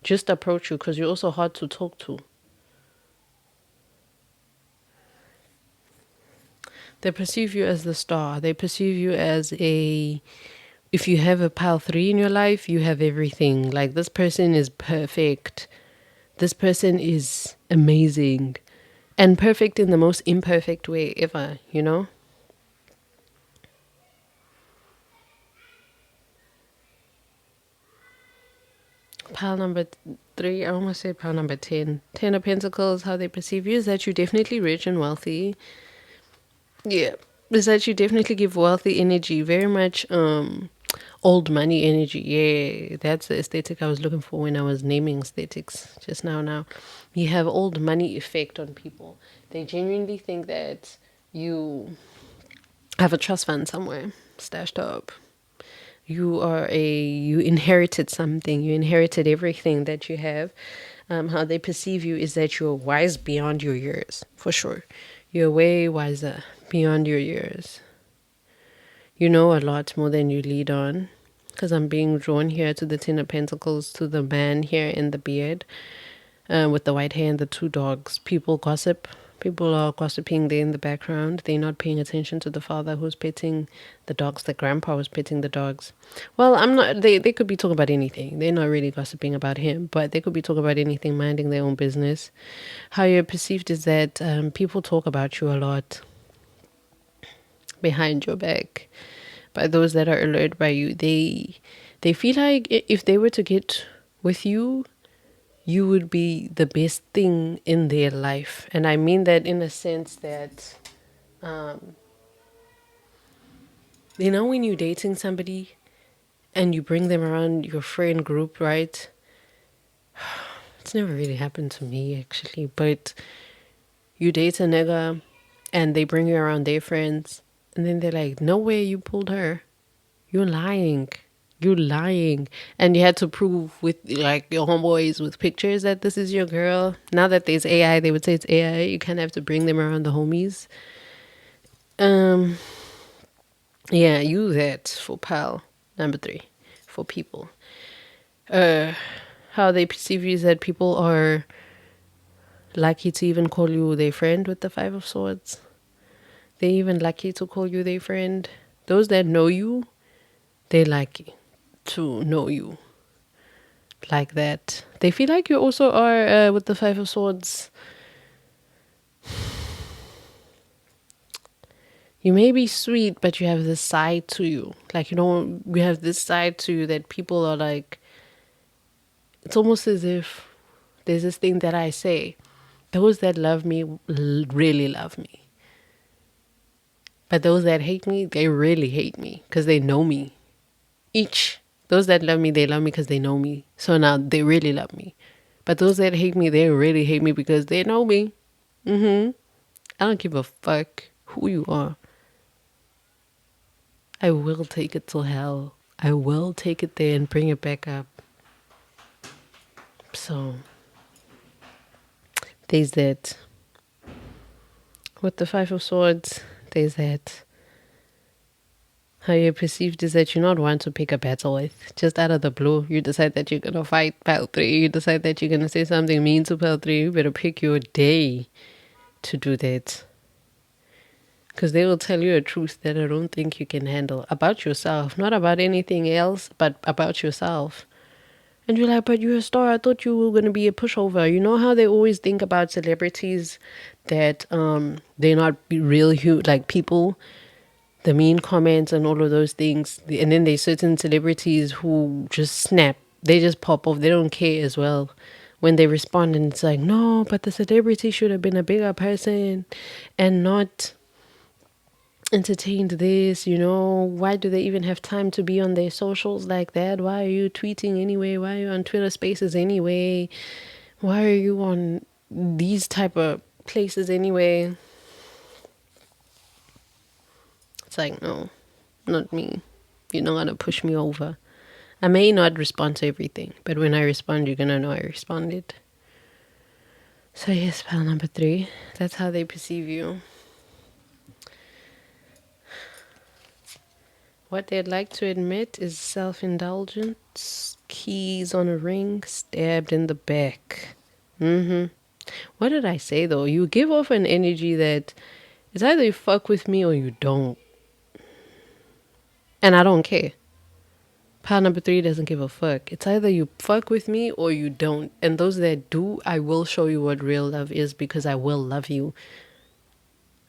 Just approach you because you're also hard to talk to. They perceive you as the star. They perceive you as if you have a pile 3 in your life, you have everything. Like this person is perfect. This person is amazing. And perfect in the most imperfect way ever, you know? Pile number 3, I almost said pile number 10. 10 of Pentacles, how they perceive you is that you're definitely rich and wealthy. Yeah. Is that you definitely give wealthy energy, very much old money energy. Yeah, that's the aesthetic I was looking for when I was naming aesthetics just now. You have old money effect on people. They genuinely think that you have a trust fund somewhere stashed up. You inherited something. You inherited everything that you have. How they perceive you is that you're wise beyond your years, for sure. You're way wiser beyond your years. You know a lot more than you lead on. Because I'm being drawn here to the Ten of Pentacles, to the man here in the beard, with the white hair and the 2 dogs. People gossip. People are gossiping there in the background. They're not paying attention to the father who's petting the dogs. The grandpa was petting the dogs. Well, I'm not. They could be talking about anything. They're not really gossiping about him, but they could be talking about anything, minding their own business. How you're perceived is that people talk about you a lot behind your back. By those that are allured by you, they feel like if they were to get with you, you would be the best thing in their life. And I mean that in a sense that, you know, when you're dating somebody and you bring them around your friend group, right? It's never really happened to me actually, but you date a nigga and they bring you around their friends and then they're like, no way you pulled her. You're lying. You're lying. And you had to prove with like your homeboys with pictures that this is your girl. Now that there's AI, they would say it's AI. You kind of have to bring them around the homies. Yeah, use that for pal. Number 3, for people. How they perceive you is that people are lucky to even call you their friend with the 5 of Swords. They're even lucky to call you their friend. Those that know you, they're lucky to know you like that. They feel like you also are, with the 5 of Swords, you may be sweet, but you have this side to you. Like, you know, you have this side to you that people are like, it's almost as if there's this thing that I say, those that love me really love me. But those that hate me, they really hate me because they know me. Those that love me, they love me because they know me. So now they really love me. But those that hate me, they really hate me because they know me. I don't give a fuck who you are. I will take it to hell. I will take it there and bring it back up. So, There's that. With the Five of Swords, there's that. How you're perceived is that you're not one to pick a battle with. Just out of the blue, you decide that you're going to fight pile 3. You decide that you're going to say something mean to pile 3. You better pick your day to do that. Because they will tell you a truth that I don't think you can handle about yourself. Not about anything else, but about yourself. And you're like, but you're a star. I thought you were going to be a pushover. You know how they always think about celebrities that they're not real huge, like people, the mean comments and all of those things. And then there's certain celebrities who just snap. They just pop off. They don't care as well when they respond. And it's like, no, but the celebrity should have been a bigger person and not entertained this, why do they even have time to be on their socials like that? Why are you tweeting anyway? Why are you on Twitter Spaces anyway? Why are you on these type of places anyway? It's like, no, not me. You're not gonna push me over. I may not respond to everything, but when I respond, you're gonna know I responded. So yes, pal number 3, that's how they perceive you. What they'd like to admit is self-indulgence, keys on a ring, stabbed in the back. What did I say though? You give off an energy that it's either you fuck with me or you don't. And I don't care. Pile number 3 doesn't give a fuck. It's either you fuck with me or you don't. And those that do, I will show you what real love is because I will love you.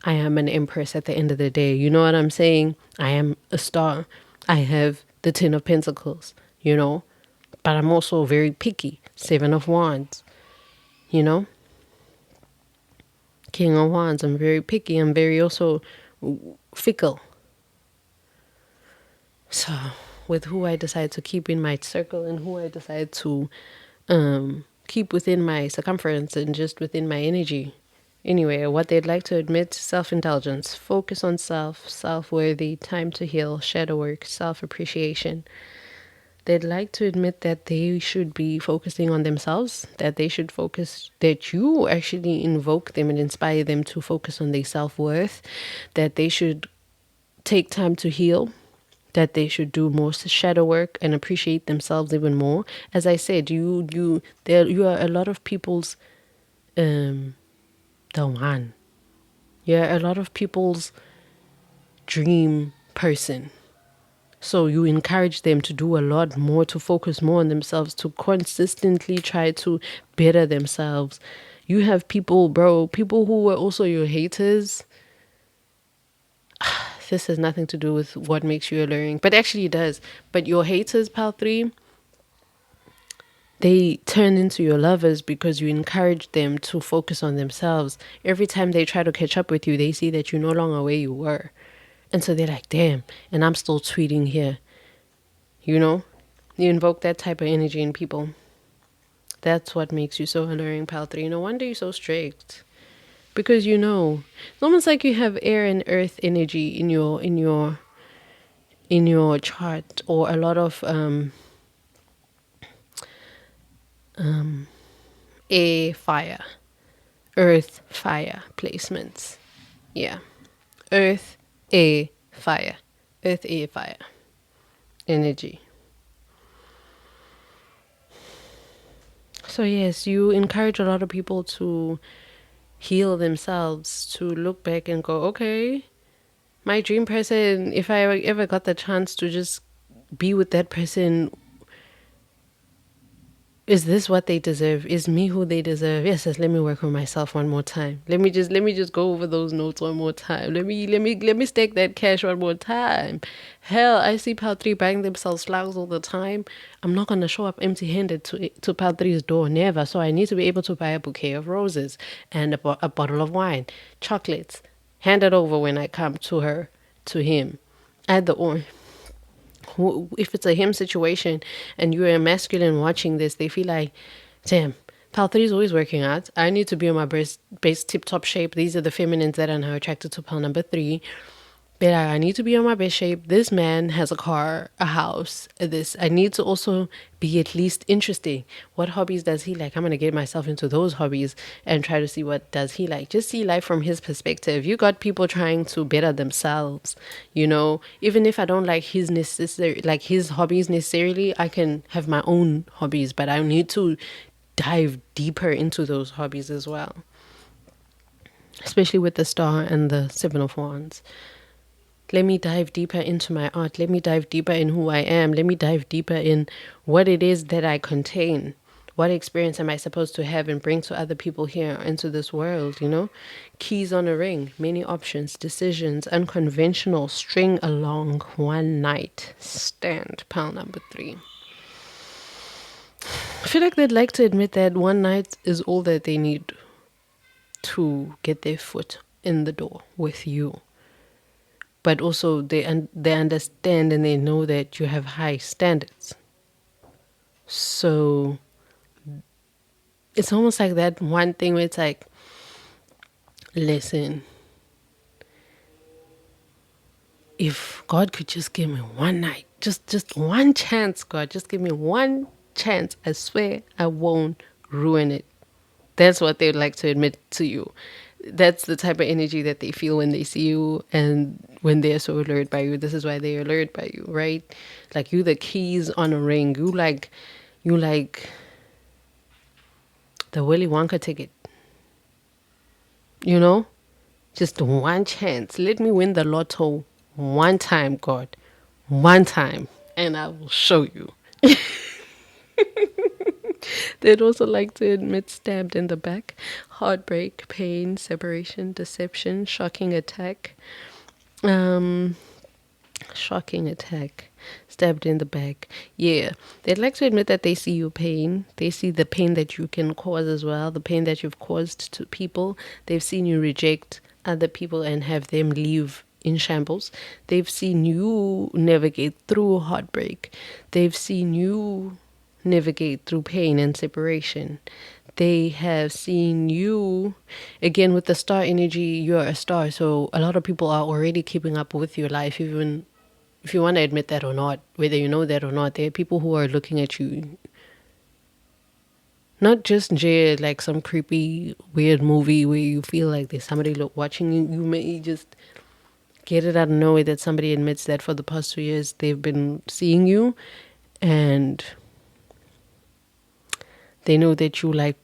I am an empress at the end of the day. You know what I'm saying? I am a star. I have the 10 of Pentacles, But I'm also very picky. 7 of Wands, King of Wands. I'm very picky. I'm very also fickle. So with who I decide to keep in my circle and who I decide to keep within my circumference and just within my energy. Anyway, what they'd like to admit, self-indulgence, focus on self, self-worthy, time to heal, shadow work, self-appreciation. They'd like to admit that they should be focusing on themselves, that they should focus, that you actually invoke them and inspire them to focus on their self-worth, that they should take time to heal, that they should do more shadow work and appreciate themselves even more. As I said, you are a lot of people's the one. You're a lot of people's dream person. So you encourage them to do a lot more, to focus more on themselves, to consistently try to better themselves. You have people who are also your haters. This has nothing to do with what makes you alluring, but actually it does. But your haters, pal 3, they turn into your lovers because you encourage them to focus on themselves. Every time they try to catch up with you, they see that you're no longer where you were. And so they're like, damn, and I'm still tweeting here. You invoke that type of energy in people. That's what makes you so alluring, pal 3. No wonder you're so strict. Because it's almost like you have air and earth energy in your chart, or a lot of air, fire, earth, fire placements. Yeah. Earth, air, fire. Earth, air, fire. Energy. So yes, you encourage a lot of people to heal themselves, to look back and go, okay, my dream person, if I ever got the chance to just be with that person, is this what they deserve? Is me who they deserve? Yes, let me work on myself one more time. Let me just go over those notes one more time. Let me stack that cash one more time. Hell, I see Pal 3 buying themselves flowers all the time. I'm not gonna show up empty-handed to Pal 3's door, never. So I need to be able to buy a bouquet of roses and a bottle of wine, chocolates, hand it over when I come to him, either or. If it's a him situation and you're a masculine watching this, they feel like, damn, pal 3 is always working out. I need to be in my base tip-top shape. These are the feminines that are now attracted to pal number 3. But I need to be on my best shape. This man has a car, a house, this. I need to also be at least interesting. What hobbies does he like? I'm going to get myself into those hobbies and try to see what does he like. Just see life from his perspective. You got people trying to better themselves, you know. Even if I don't like his hobbies necessarily, I can have my own hobbies, but I need to dive deeper into those hobbies as well. Especially with the star and the seven of wands. Let me dive deeper into my art. Let me dive deeper in who I am. Let me dive deeper in what it is that I contain. What experience am I supposed to have and bring to other people here into this world, you know? Keys on a ring, many options, decisions, unconventional, string along one night. Stand, pile number 3. I feel like they'd like to admit that one night is all that they need to get their foot in the door with you. But also they understand and they know that you have high standards. So it's almost like that one thing where it's like, listen, if God could just give me one night, just one chance, God, just give me one chance, I swear I won't ruin it. That's what they'd like to admit to you. That's the type of energy that they feel when they see you and when they're so allured by you. This is why they're allured by you, right? Like you the keys on a ring. You like the Willy Wonka ticket. You know? Just one chance. Let me win the lotto one time, God. One time. And I will show you. They'd also like to admit stabbed in the back, heartbreak, pain, separation, deception, shocking attack. Um, Shocking attack, stabbed in the back. Yeah, they'd like to admit that they see your pain. They see the pain that you can cause as well, the pain that you've caused to people. They've seen you reject other people and have them leave in shambles. They've seen you navigate through heartbreak. They've seen you navigate through pain and separation. They have seen you, again with the star energy, you're a star, so a lot of people are already keeping up with your life, even if you want to admit that or not, whether you know that or not. There are people who are looking at you, not just like some creepy weird movie where you feel like there's somebody watching you. You may just get it out of nowhere that somebody admits that for the past 2 years they've been seeing you and they know that you like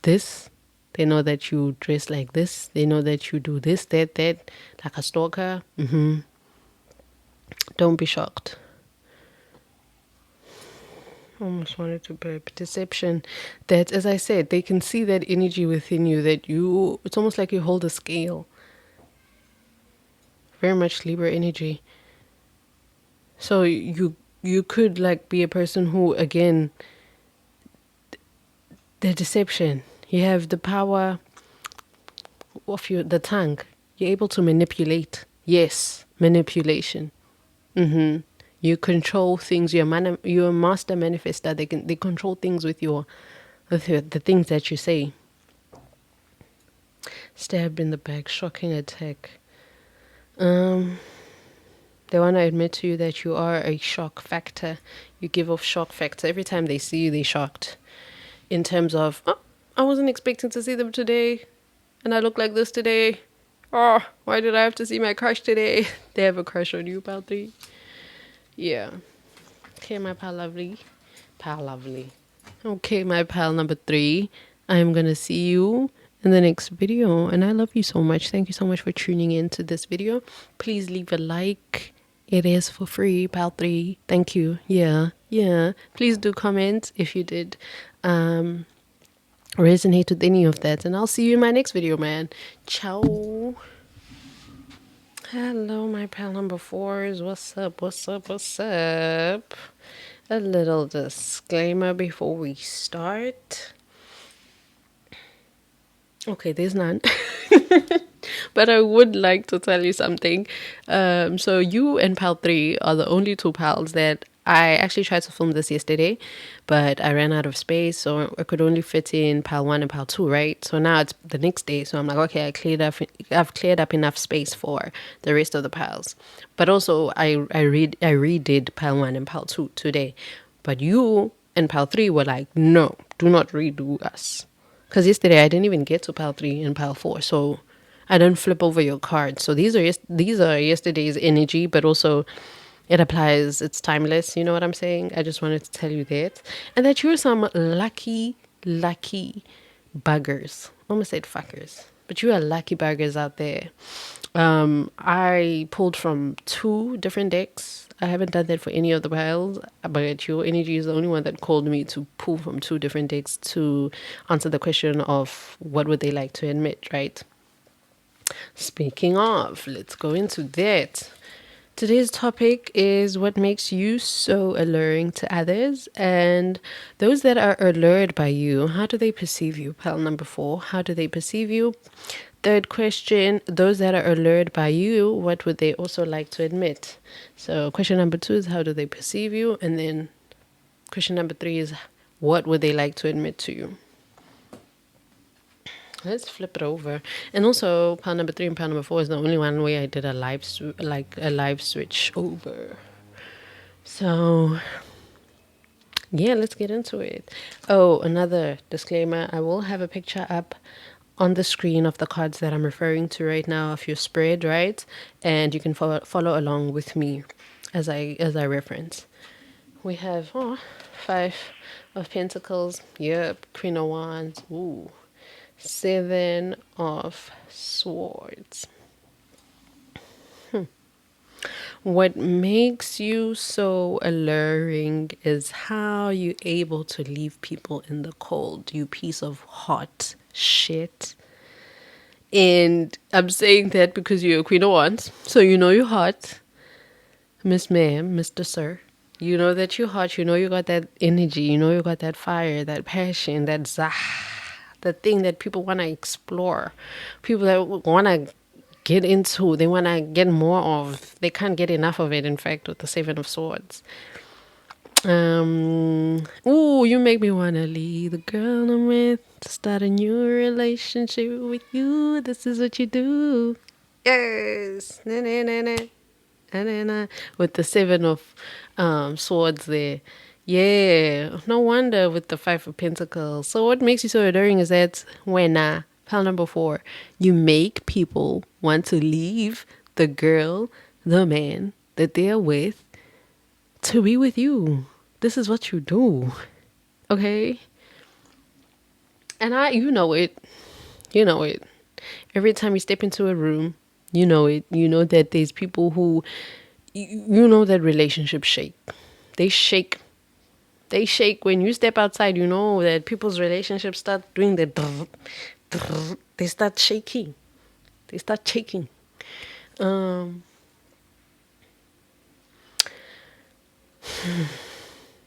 this. They know that you dress like this. They know that you do this, that, like a stalker. Don't be shocked. Almost wanted to burp. Deception. That, as I said, they can see that energy within you that it's almost like you hold a scale. Very much Libra energy. So you could like be a person who, again, the deception. You have the power of the tongue. You're able to manipulate. Yes, manipulation. You control things. You're a master manifester. They control things with the things that you say. Stabbed in the back, shocking attack. They want to admit to you that you are a shock factor. You give off shock factor. Every time they see you, they're shocked. In terms of, oh, I wasn't expecting to see them today. And I look like this today. Oh, why did I have to see my crush today? They have a crush on you, pal 3. Yeah. Okay, my pal lovely. Pal lovely. Okay, my pal number 3. I'm going to see you in the next video. And I love you so much. Thank you so much for tuning in to this video. Please leave a like. It is for free, pal 3. Thank you. Yeah. Please do comment if you did resonate with any of that. And I'll see you in my next video, man. Ciao. Hello, my pal number 4s. What's up? A little disclaimer before we start. Okay, there's none. But I would like to tell you something. So you and pal 3 are the only 2 pals that I actually tried to film this yesterday, but I ran out of space, so I could only fit in pile 1 and pile 2, right? So now it's the next day, so I'm like, okay, I've cleared up enough space for the rest of the piles. But also, I redid pile 1 and pile 2 today. But you and pile 3 were like, no, do not redo us. Because yesterday I didn't even get to pile 3 and pile 4, so I don't flip over your cards. So these are yesterday's energy, but also it applies. It's timeless. You know what I'm saying? I just wanted to tell you that, and that you're some lucky buggers. Almost said fuckers, but you are lucky buggers out there. I pulled from 2 different decks. I haven't done that for any of the piles, but your energy is the only one that called me to pull from 2 different decks to answer the question of what would they like to admit, right? Speaking of, let's go into that. Today's topic is what makes you so alluring to others, and those that are allured by you, how do they perceive you? Pile number 4, how do they perceive you? Third question, those that are allured by you, what would they also like to admit? So question number 2 is how do they perceive you? And then question number 3 is what would they like to admit to you? Let's flip it over. And also, pile number 3 and pile number 4 is the only one where I did a live switch over. So, yeah, let's get into it. Oh, another disclaimer. I will have a picture up on the screen of the cards that I'm referring to right now of your spread, right? And you can follow along with me as I reference. We have 5 of Pentacles. Yep, Queen of Wands. Ooh. 7 of Swords. What makes you so alluring is how you're able to leave people in the cold, you piece of hot shit. And I'm saying that because you're a Queen of Wands, so you know you're hot. Miss Ma'am, Mr. Sir. You know that you're hot, you know you got that energy, you know you got that fire, that passion, that zah, the thing that people want to explore, people that want to get into, they want to get more of, they can't get enough of it, in fact, with the 7 of Swords. Ooh, you make me want to leave the girl I'm with to start a new relationship with you. This is what you do. Yes. Na, na, na, na. Na, na, na. With the 7 of Swords there. Yeah, no wonder with the 5 of Pentacles. So what makes you so alluring is that when pile number 4, you make people want to leave the girl, the man that they're with to be with you. This is what you do. Okay? And you know it. You know it. Every time you step into a room, you know it. You know that there's people who, you know that relationships shake. They shake. They shake when you step outside. You know that people's relationships start doing the drr, drr, they start shaking. They start shaking.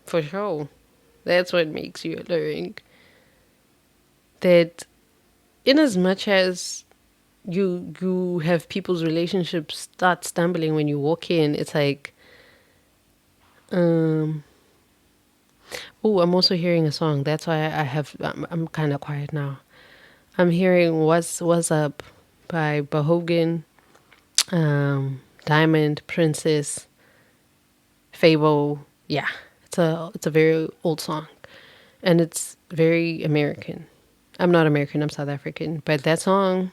For sure. That's what makes you alluring. That in as much as you have people's relationships start stumbling when you walk in, it's like oh, I'm also hearing a song. That's why I'm kind of quiet now. I'm hearing What's Up by Bahogan, Diamond, Princess, Fable. Yeah, it's a very old song, and it's very American. I'm not American. I'm South African. But that song,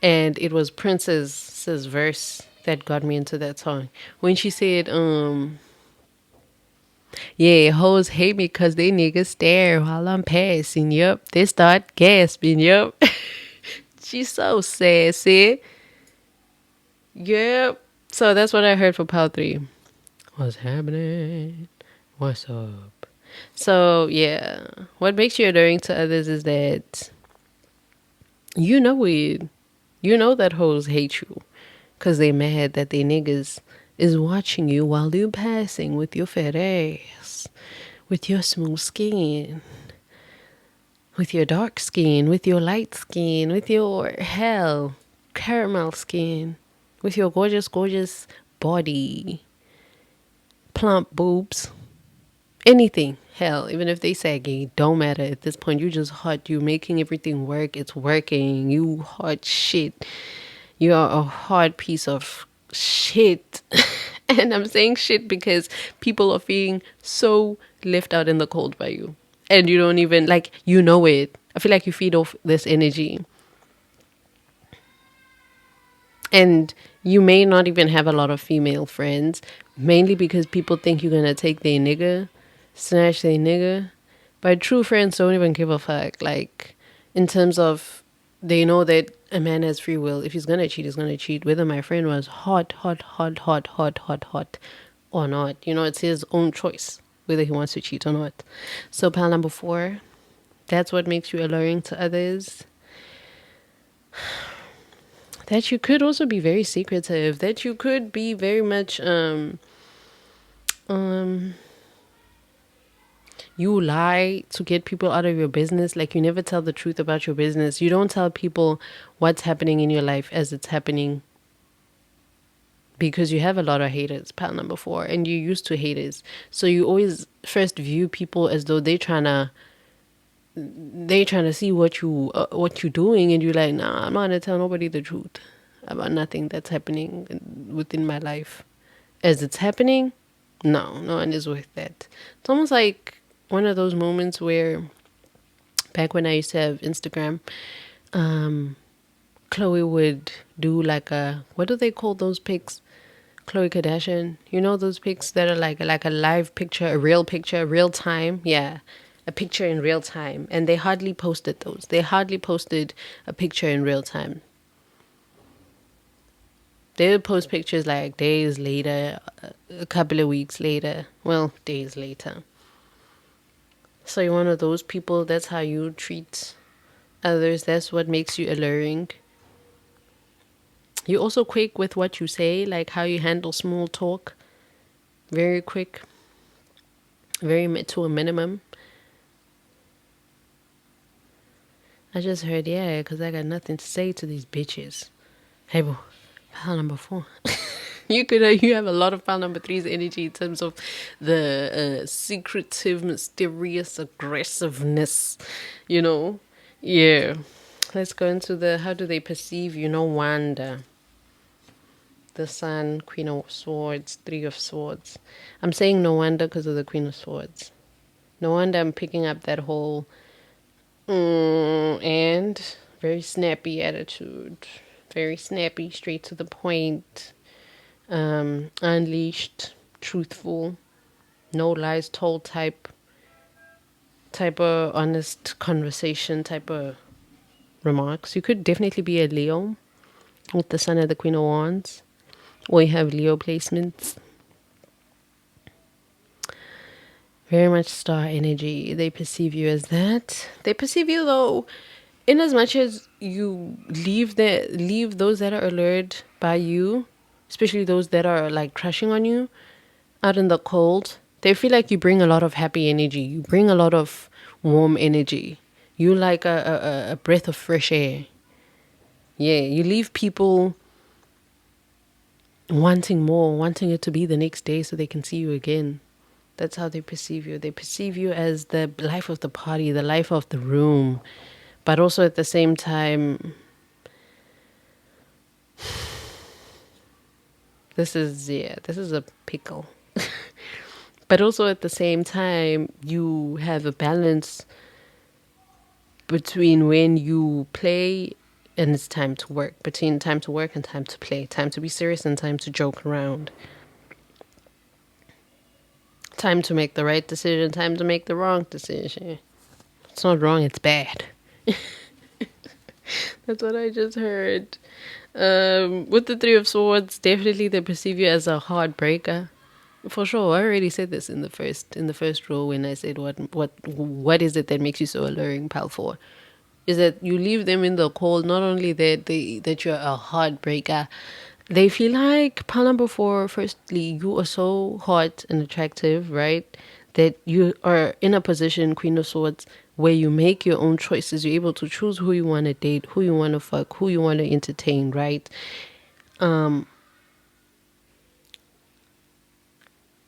and it was Princess's verse that got me into that song when she said, yeah, hoes hate me cause they niggas stare while I'm passing. Yup, they start gasping. Yup. She's so sassy. Yep. So that's what I heard for pile 3. What's happening? What's up? So yeah, what makes you alluring to others is that you know it. You know that hoes hate you cause they mad that they niggas is watching you while you passing with your fat ass, with your smooth skin, with your dark skin, with your light skin, with your hell caramel skin, with your gorgeous, gorgeous body, plump boobs, anything. Hell, even if they saggy, don't matter at this point. You just hot. You making everything work. It's working. You hot shit. You are a hard piece of shit. And I'm saying shit because people are feeling so left out in the cold by you. And you don't even, like, you know it. I feel like you feed off this energy. And you may not even have a lot of female friends, mainly because people think you're going to take their nigga, snatch their nigga. But true friends don't even give a fuck. Like, in terms of, they know that a man has free will. If he's going to cheat, he's going to cheat. Whether my friend was hot, or not. You know, it's his own choice whether he wants to cheat or not. So, pal number 4, that's what makes you alluring to others. That you could also be very secretive, that you could be very much you lie to get people out of your business. Like, you never tell the truth about your business. You don't tell people what's happening in your life as it's happening, because you have a lot of haters, pal number 4, and you're used to haters. So you always first view people as though they trying to see what you're doing, and you're like, nah, I'm not gonna tell nobody the truth about nothing that's happening within my life as it's happening. No one is worth that. It's almost like one of those moments where, back when I used to have Instagram, Chloe would do like a, what do they call those pics? Chloe Kardashian, you know those pics that are like a live picture, a real picture, real time. Yeah, a picture in real time. And they hardly posted those. They hardly posted a picture in real time. They would post pictures like days later, a couple of weeks later. Well, days later. So you're one of those people. That's how you treat others. That's what makes you alluring. You also quick with what you say, like how you handle small talk. Very quick, to a minimum. I just heard, yeah, because I got nothing to say to these bitches. Hey, boo, file number 4. You have a lot of file number 3's energy in terms of the secretive, mysterious aggressiveness, you know? Yeah. Let's go into the, how do they perceive you? No wonder. The Sun, Queen of Swords, 3 of Swords. I'm saying no wonder because of the Queen of Swords. No wonder I'm picking up that whole and very snappy attitude. Very snappy, straight to the point. Unleashed, truthful, no lies told type of honest conversation type of remarks. You could definitely be a Leo with the Sun of the Queen of Wands. Or you have Leo placements. Very much star energy. They perceive you as that. They perceive you, though, in as much as you leave those that are allured by you, especially those that are like crushing on you, out in the cold. They feel like you bring a lot of happy energy. You bring a lot of warm energy. You like a breath of fresh air. Yeah, you leave people wanting more, wanting it to be the next day so they can see you again. That's how they perceive you. They perceive you as the life of the party, the life of the room. But also at the same time, this is a pickle. But also at the same time, you have a balance between when you play and it's time to work, between time to work and time to play, time to be serious and time to joke around, time to make the right decision, time to make the wrong decision. It's not wrong, it's bad. That's what I just heard. With the 3 of Swords, definitely they perceive you as a heartbreaker. For sure, I already said this in the first row when I said what is it that makes you so alluring, pal 4, is that you leave them in the cold. Not only that you're a heartbreaker, they feel like, pal number 4, firstly, you are so hot and attractive, right? That you are in a position, Queen of Swords, where you make your own choices. You're able to choose who you want to date, who you want to fuck, who you want to entertain, right?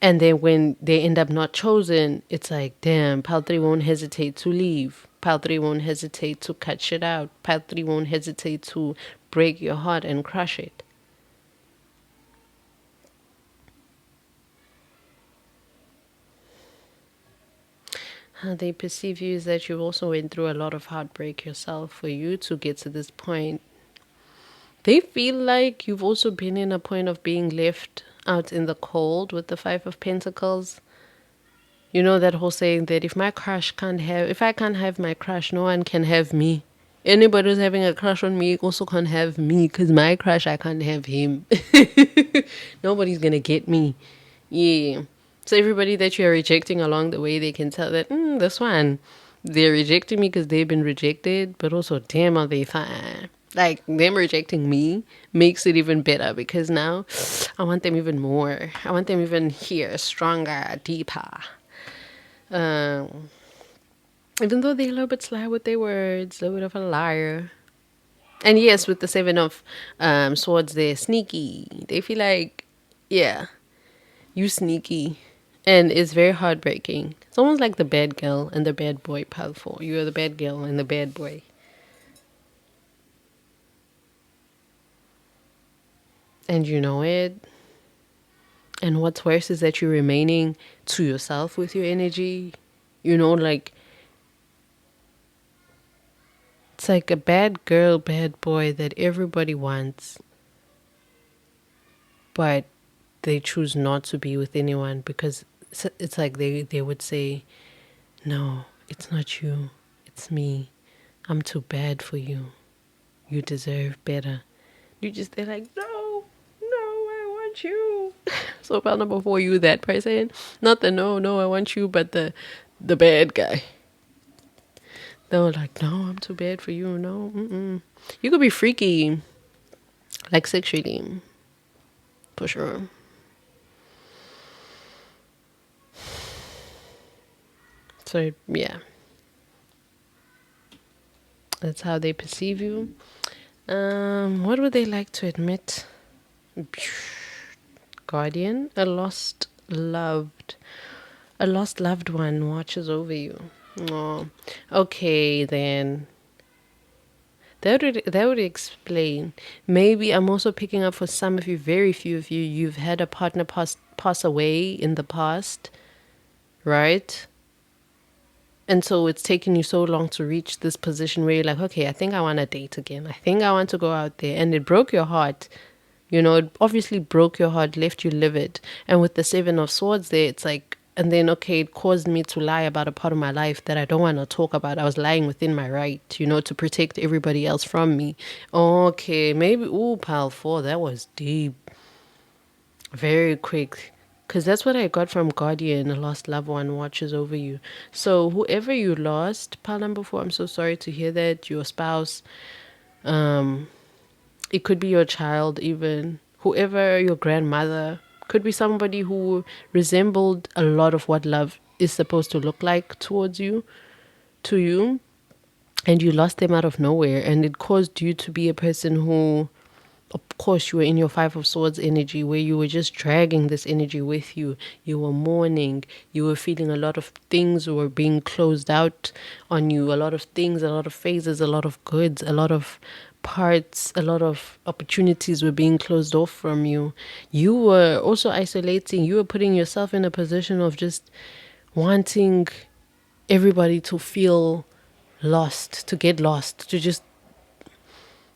And then when they end up not chosen, it's like, damn, pile 3 won't hesitate to leave. Pile 3 won't hesitate to cut shit out. Pile 3 won't hesitate to break your heart and crush it. How they perceive you is that you also went through a lot of heartbreak yourself for you to get to this point. They feel like you've also been in a point of being left out in the cold with the Five of Pentacles. You know that whole saying that if I can't have my crush, no one can have me. Anybody who's having a crush on me also can't have me, because my crush, I can't have him. Nobody's gonna get me. Yeah. So everybody that you're rejecting along the way, they can tell that, this one, they're rejecting me because they've been rejected, but also, damn, are they fine. Like, them rejecting me makes it even better, because now I want them even more. I want them even here, stronger, deeper. Um, Even though they're a little bit sly with their words, a little bit of a liar. And yes, with the Seven of Swords, they're sneaky. They feel like, yeah, you sneaky. And it's very heartbreaking. It's almost like the bad girl and the bad boy pile 4. You're the bad girl and the bad boy. And you know it. And what's worse is that you're remaining to yourself with your energy. You know, like, it's like a bad girl, bad boy that everybody wants, but they choose not to be with anyone because it's like they would say, no, it's not you, it's me. I'm too bad for you. You deserve better. They're like, no, I want you. So file number 4, you that person. Not the no, I want you, but the bad guy. They were like, no, I'm too bad for you. No, you could be freaky, like sexually, for sure. So yeah, that's how they perceive you. What would they like to admit? Guardian, a lost loved one watches over you. Oh, okay then. That would explain. Maybe I'm also picking up for some of you, very few of you, you've had a partner pass away in the past, right? And so it's taken you so long to reach this position where you're like, okay, I think I want to date again. I think I want to go out there. And it broke your heart. You know, it obviously broke your heart, left you livid. And with the Seven of Swords there, it's like, and then, okay, it caused me to lie about a part of my life that I don't want to talk about. I was lying within my right, you know, to protect everybody else from me. Okay, maybe, ooh, pile 4, that was deep. Very quick. Because that's what I got from Guardian, a lost loved one watches over you. So whoever you lost, pile number 4, I'm so sorry to hear that. Your spouse, it could be your child even. Whoever, your grandmother, could be somebody who resembled a lot of what love is supposed to look like towards you, to you. And you lost them out of nowhere. And it caused you to be a person who, of course, you were in your Five of Swords energy where you were just dragging this energy with you. You were mourning. You were feeling a lot of things were being closed out on you. A lot of things, a lot of phases, a lot of goods, a lot of parts, a lot of opportunities were being closed off from you. You were also isolating. You were putting yourself in a position of just wanting everybody to feel lost, to get lost, to just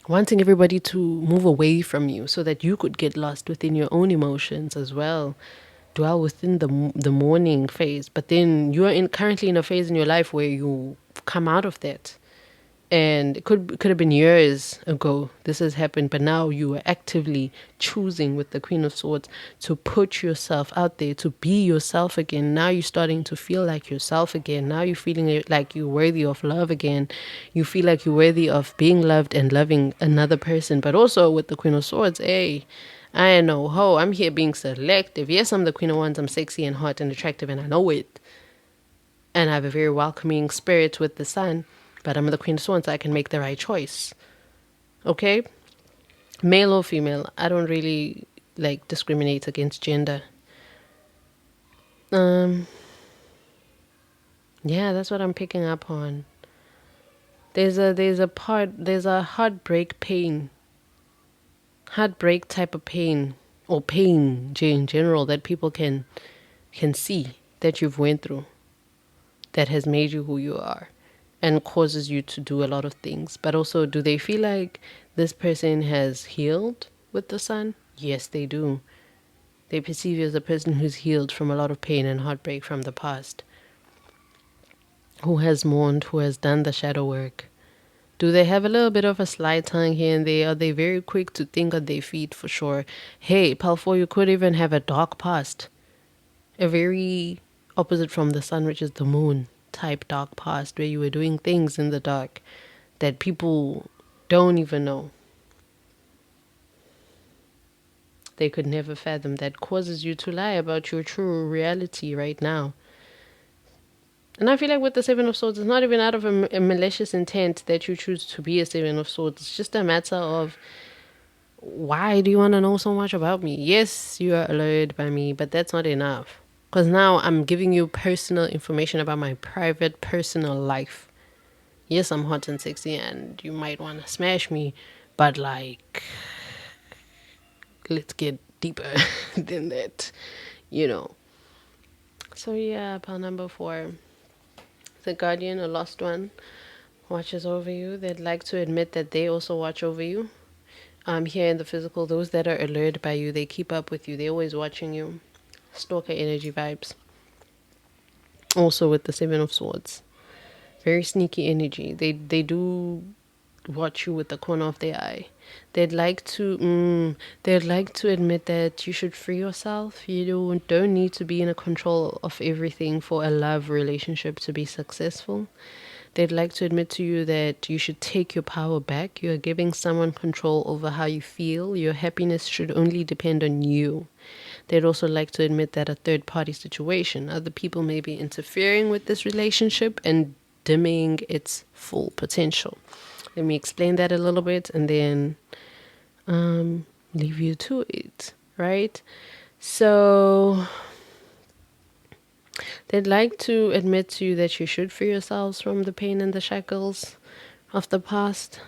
wanting everybody to move away from you so that you could get lost within your own emotions as well, dwell within the mourning phase. But then you are currently in a phase in your life where you come out of that, and it could have been years ago this has happened, but now you are actively choosing with the Queen of Swords to put yourself out there, to be yourself again. Now you're starting to feel like yourself again. Now you're feeling like you're worthy of love again. You feel like you're worthy of being loved and loving another person. But also with the Queen of Swords, hey, I ain't no hoe. I'm here being selective. Yes, I'm the Queen of Wands. I'm sexy and hot and attractive, and I know it. And I have a very welcoming spirit with the sun. But I'm the Queen of Swords, so I can make the right choice. Okay? Male or female, I don't really like discriminate against gender. Um, yeah, that's what I'm picking up on. There's a heartbreak type of pain, or pain in general, that people can see that you've went through, that has made you who you are and causes you to do a lot of things. But also, do they feel like this person has healed with the sun? Yes, they do. They perceive you as a person who's healed from a lot of pain and heartbreak from the past, who has mourned, who has done the shadow work. Do they have a little bit of a sly tongue here and there? Are they very quick to think on their feet? For sure. Hey, Palfoy, you could even have a dark past. A very opposite from the sun, which is the moon type dark past, where you were doing things in the dark that people don't even know. They could never fathom, that causes you to lie about your true reality right now. And I feel like with the Seven of Swords, it's not even out of a malicious intent that you choose to be a Seven of Swords. It's just a matter of, why do you want to know so much about me? Yes, you are allured by me, but that's not enough. Because now I'm giving you personal information about my private, personal life. Yes, I'm hot and sexy and you might want to smash me, but like, let's get deeper than that, you know. So yeah, pile number 4. The guardian, a lost one, watches over you. They'd like to admit that they also watch over you. Here in the physical, those that are allured by you, they keep up with you. They're always watching you. Stalker energy vibes. Also with the Seven of Swords. Very sneaky energy. They do watch you with the corner of their eye. They'd like to admit that you should free yourself. You don't need to be in a control of everything for a love relationship to be successful. They'd like to admit to you that you should take your power back. You're giving someone control over how you feel. Your happiness should only depend on you. They'd also like to admit that a third party situation, other people may be interfering with this relationship and dimming its full potential. Let me explain that a little bit and then leave you to it, right? So they'd like to admit to you that you should free yourselves from the pain and the shackles of the past,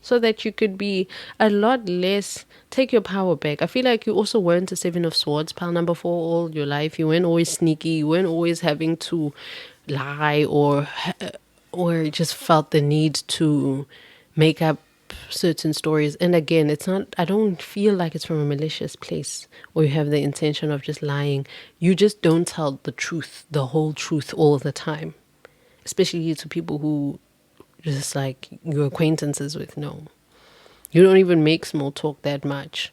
so that you could be a lot less, take your power back. I feel like you also weren't a Seven of Swords, pile number 4, all your life. You weren't always sneaky. You weren't always having to lie or just felt the need to make up certain stories. And again, it's not, I don't feel like it's from a malicious place or you have the intention of just lying. You just don't tell the truth, the whole truth all the time, especially to people who just like your acquaintances with. No, you don't even make small talk that much,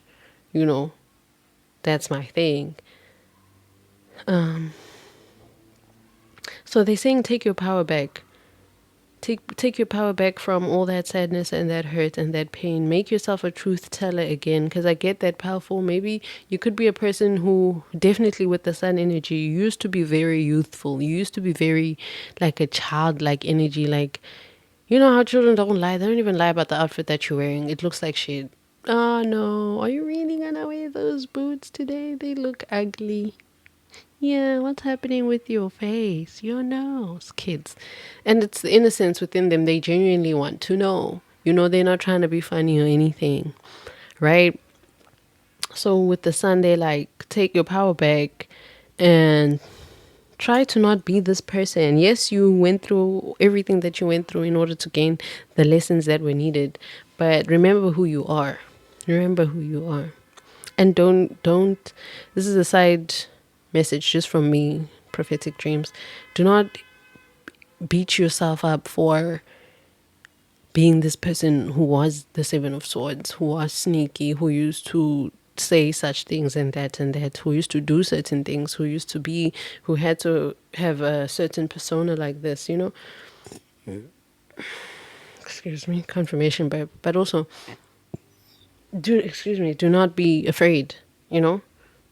you know. That's my thing. So they're saying take your power back. Take your power back from all that sadness and that hurt and that pain. Make yourself a truth teller again, because I get that powerful. Maybe you could be a person who, definitely with the sun energy, you used to be very youthful. You used to be very like a childlike energy. Like, you know how children don't lie? They don't even lie about the outfit that you're wearing. It looks like shit. Oh no, are you really gonna wear those boots today? They look ugly. Yeah, what's happening with your face, your nose, kids? And it's the innocence within them. They genuinely want to know. You know, they're not trying to be funny or anything, right? So with the sun, they like, take your power back and try to not be this person. Yes, you went through everything that you went through in order to gain the lessons that were needed, but remember who you are. Remember who you are. And don't, this is a side message just from me, prophetic dreams. Do not beat yourself up for being this person who was the Seven of Swords, who was sneaky, who used to say such things and that, who used to do certain things, who used to be, who had to have a certain persona like this, you know. Excuse me, confirmation, but also do not be afraid, you know.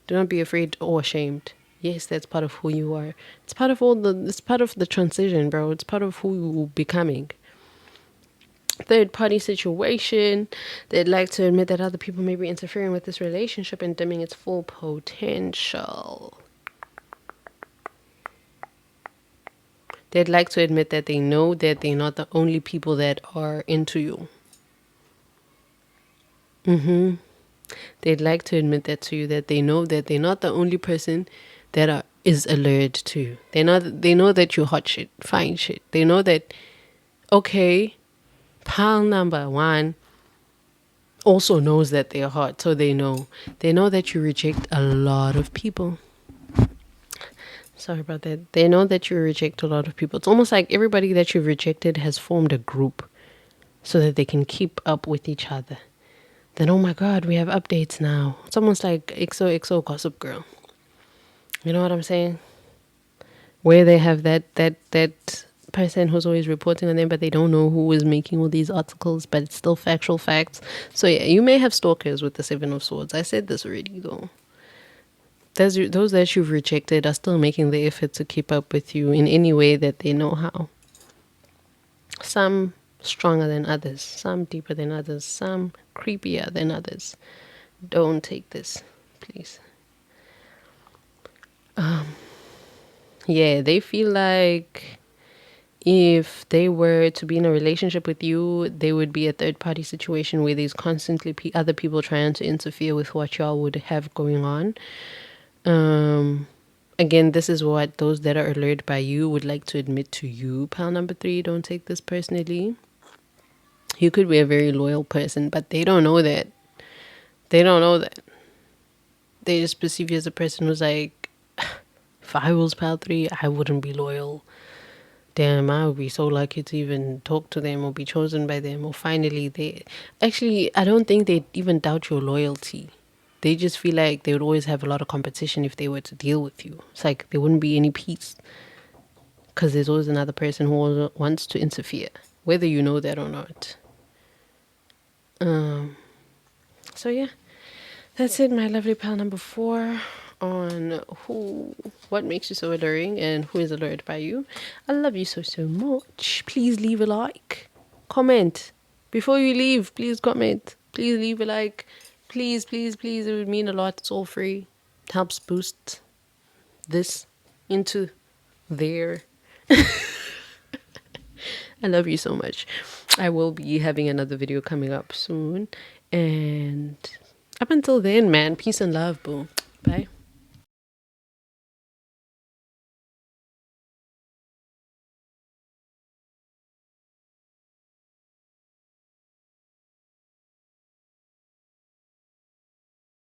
Do not be afraid or ashamed. Yes, that's part of who you are. It's part of the transition, bro. It's part of who you're becoming. Third party situation. They'd like to admit that other people may be interfering with this relationship and dimming its full potential. They'd like to admit that they know that they're not the only people that are into you. They'd like to admit that to you, that they know that they're not the only person that is allured to you. They know that you're hot shit, fine shit. They know that, okay, pal number one also knows that they're hot, so they know. They know that you reject a lot of people. Sorry about that. They know that you reject a lot of people. It's almost like everybody that you've rejected has formed a group so that they can keep up with each other. Then, oh my God, we have updates now. It's almost like XOXO Gossip Girl. You know what I'm saying? Where they have that person who's always reporting on them, but they don't know who is making all these articles, but it's still factual facts. So yeah, you may have stalkers with the Seven of Swords. I said this already though. Those that you've rejected are still making the effort to keep up with you in any way that they know how. Some stronger than others, some deeper than others, some creepier than others. Don't take this, please. Yeah, they feel like if they were to be in a relationship with you, they would be a third party situation where there's constantly other people trying to interfere with what y'all would have going on. Again, this is what those that are allured by you would like to admit to you. Pal number 3, don't take this personally. You could be a very loyal person, but they don't know that. They don't know that. They just perceive you as a person who's like, if I was pal 3, I wouldn't be loyal. Damn, I would be so lucky to even talk to them or be chosen by them. Or finally, I don't think they even doubt your loyalty. They just feel like they would always have a lot of competition if they were to deal with you. It's like there wouldn't be any peace because there's always another person who wants to interfere, whether you know that or not. So yeah, that's it, my lovely pal number 4 on what makes you so alluring and who is allured by you. I love you so much. Please leave a like, comment before you leave. Please comment. Please leave a like. Please, please, please. It would mean a lot. It's all free. It helps boost this into there. I love you so much. I will be having another video coming up soon. And up until then, man, peace and love, boo. Bye.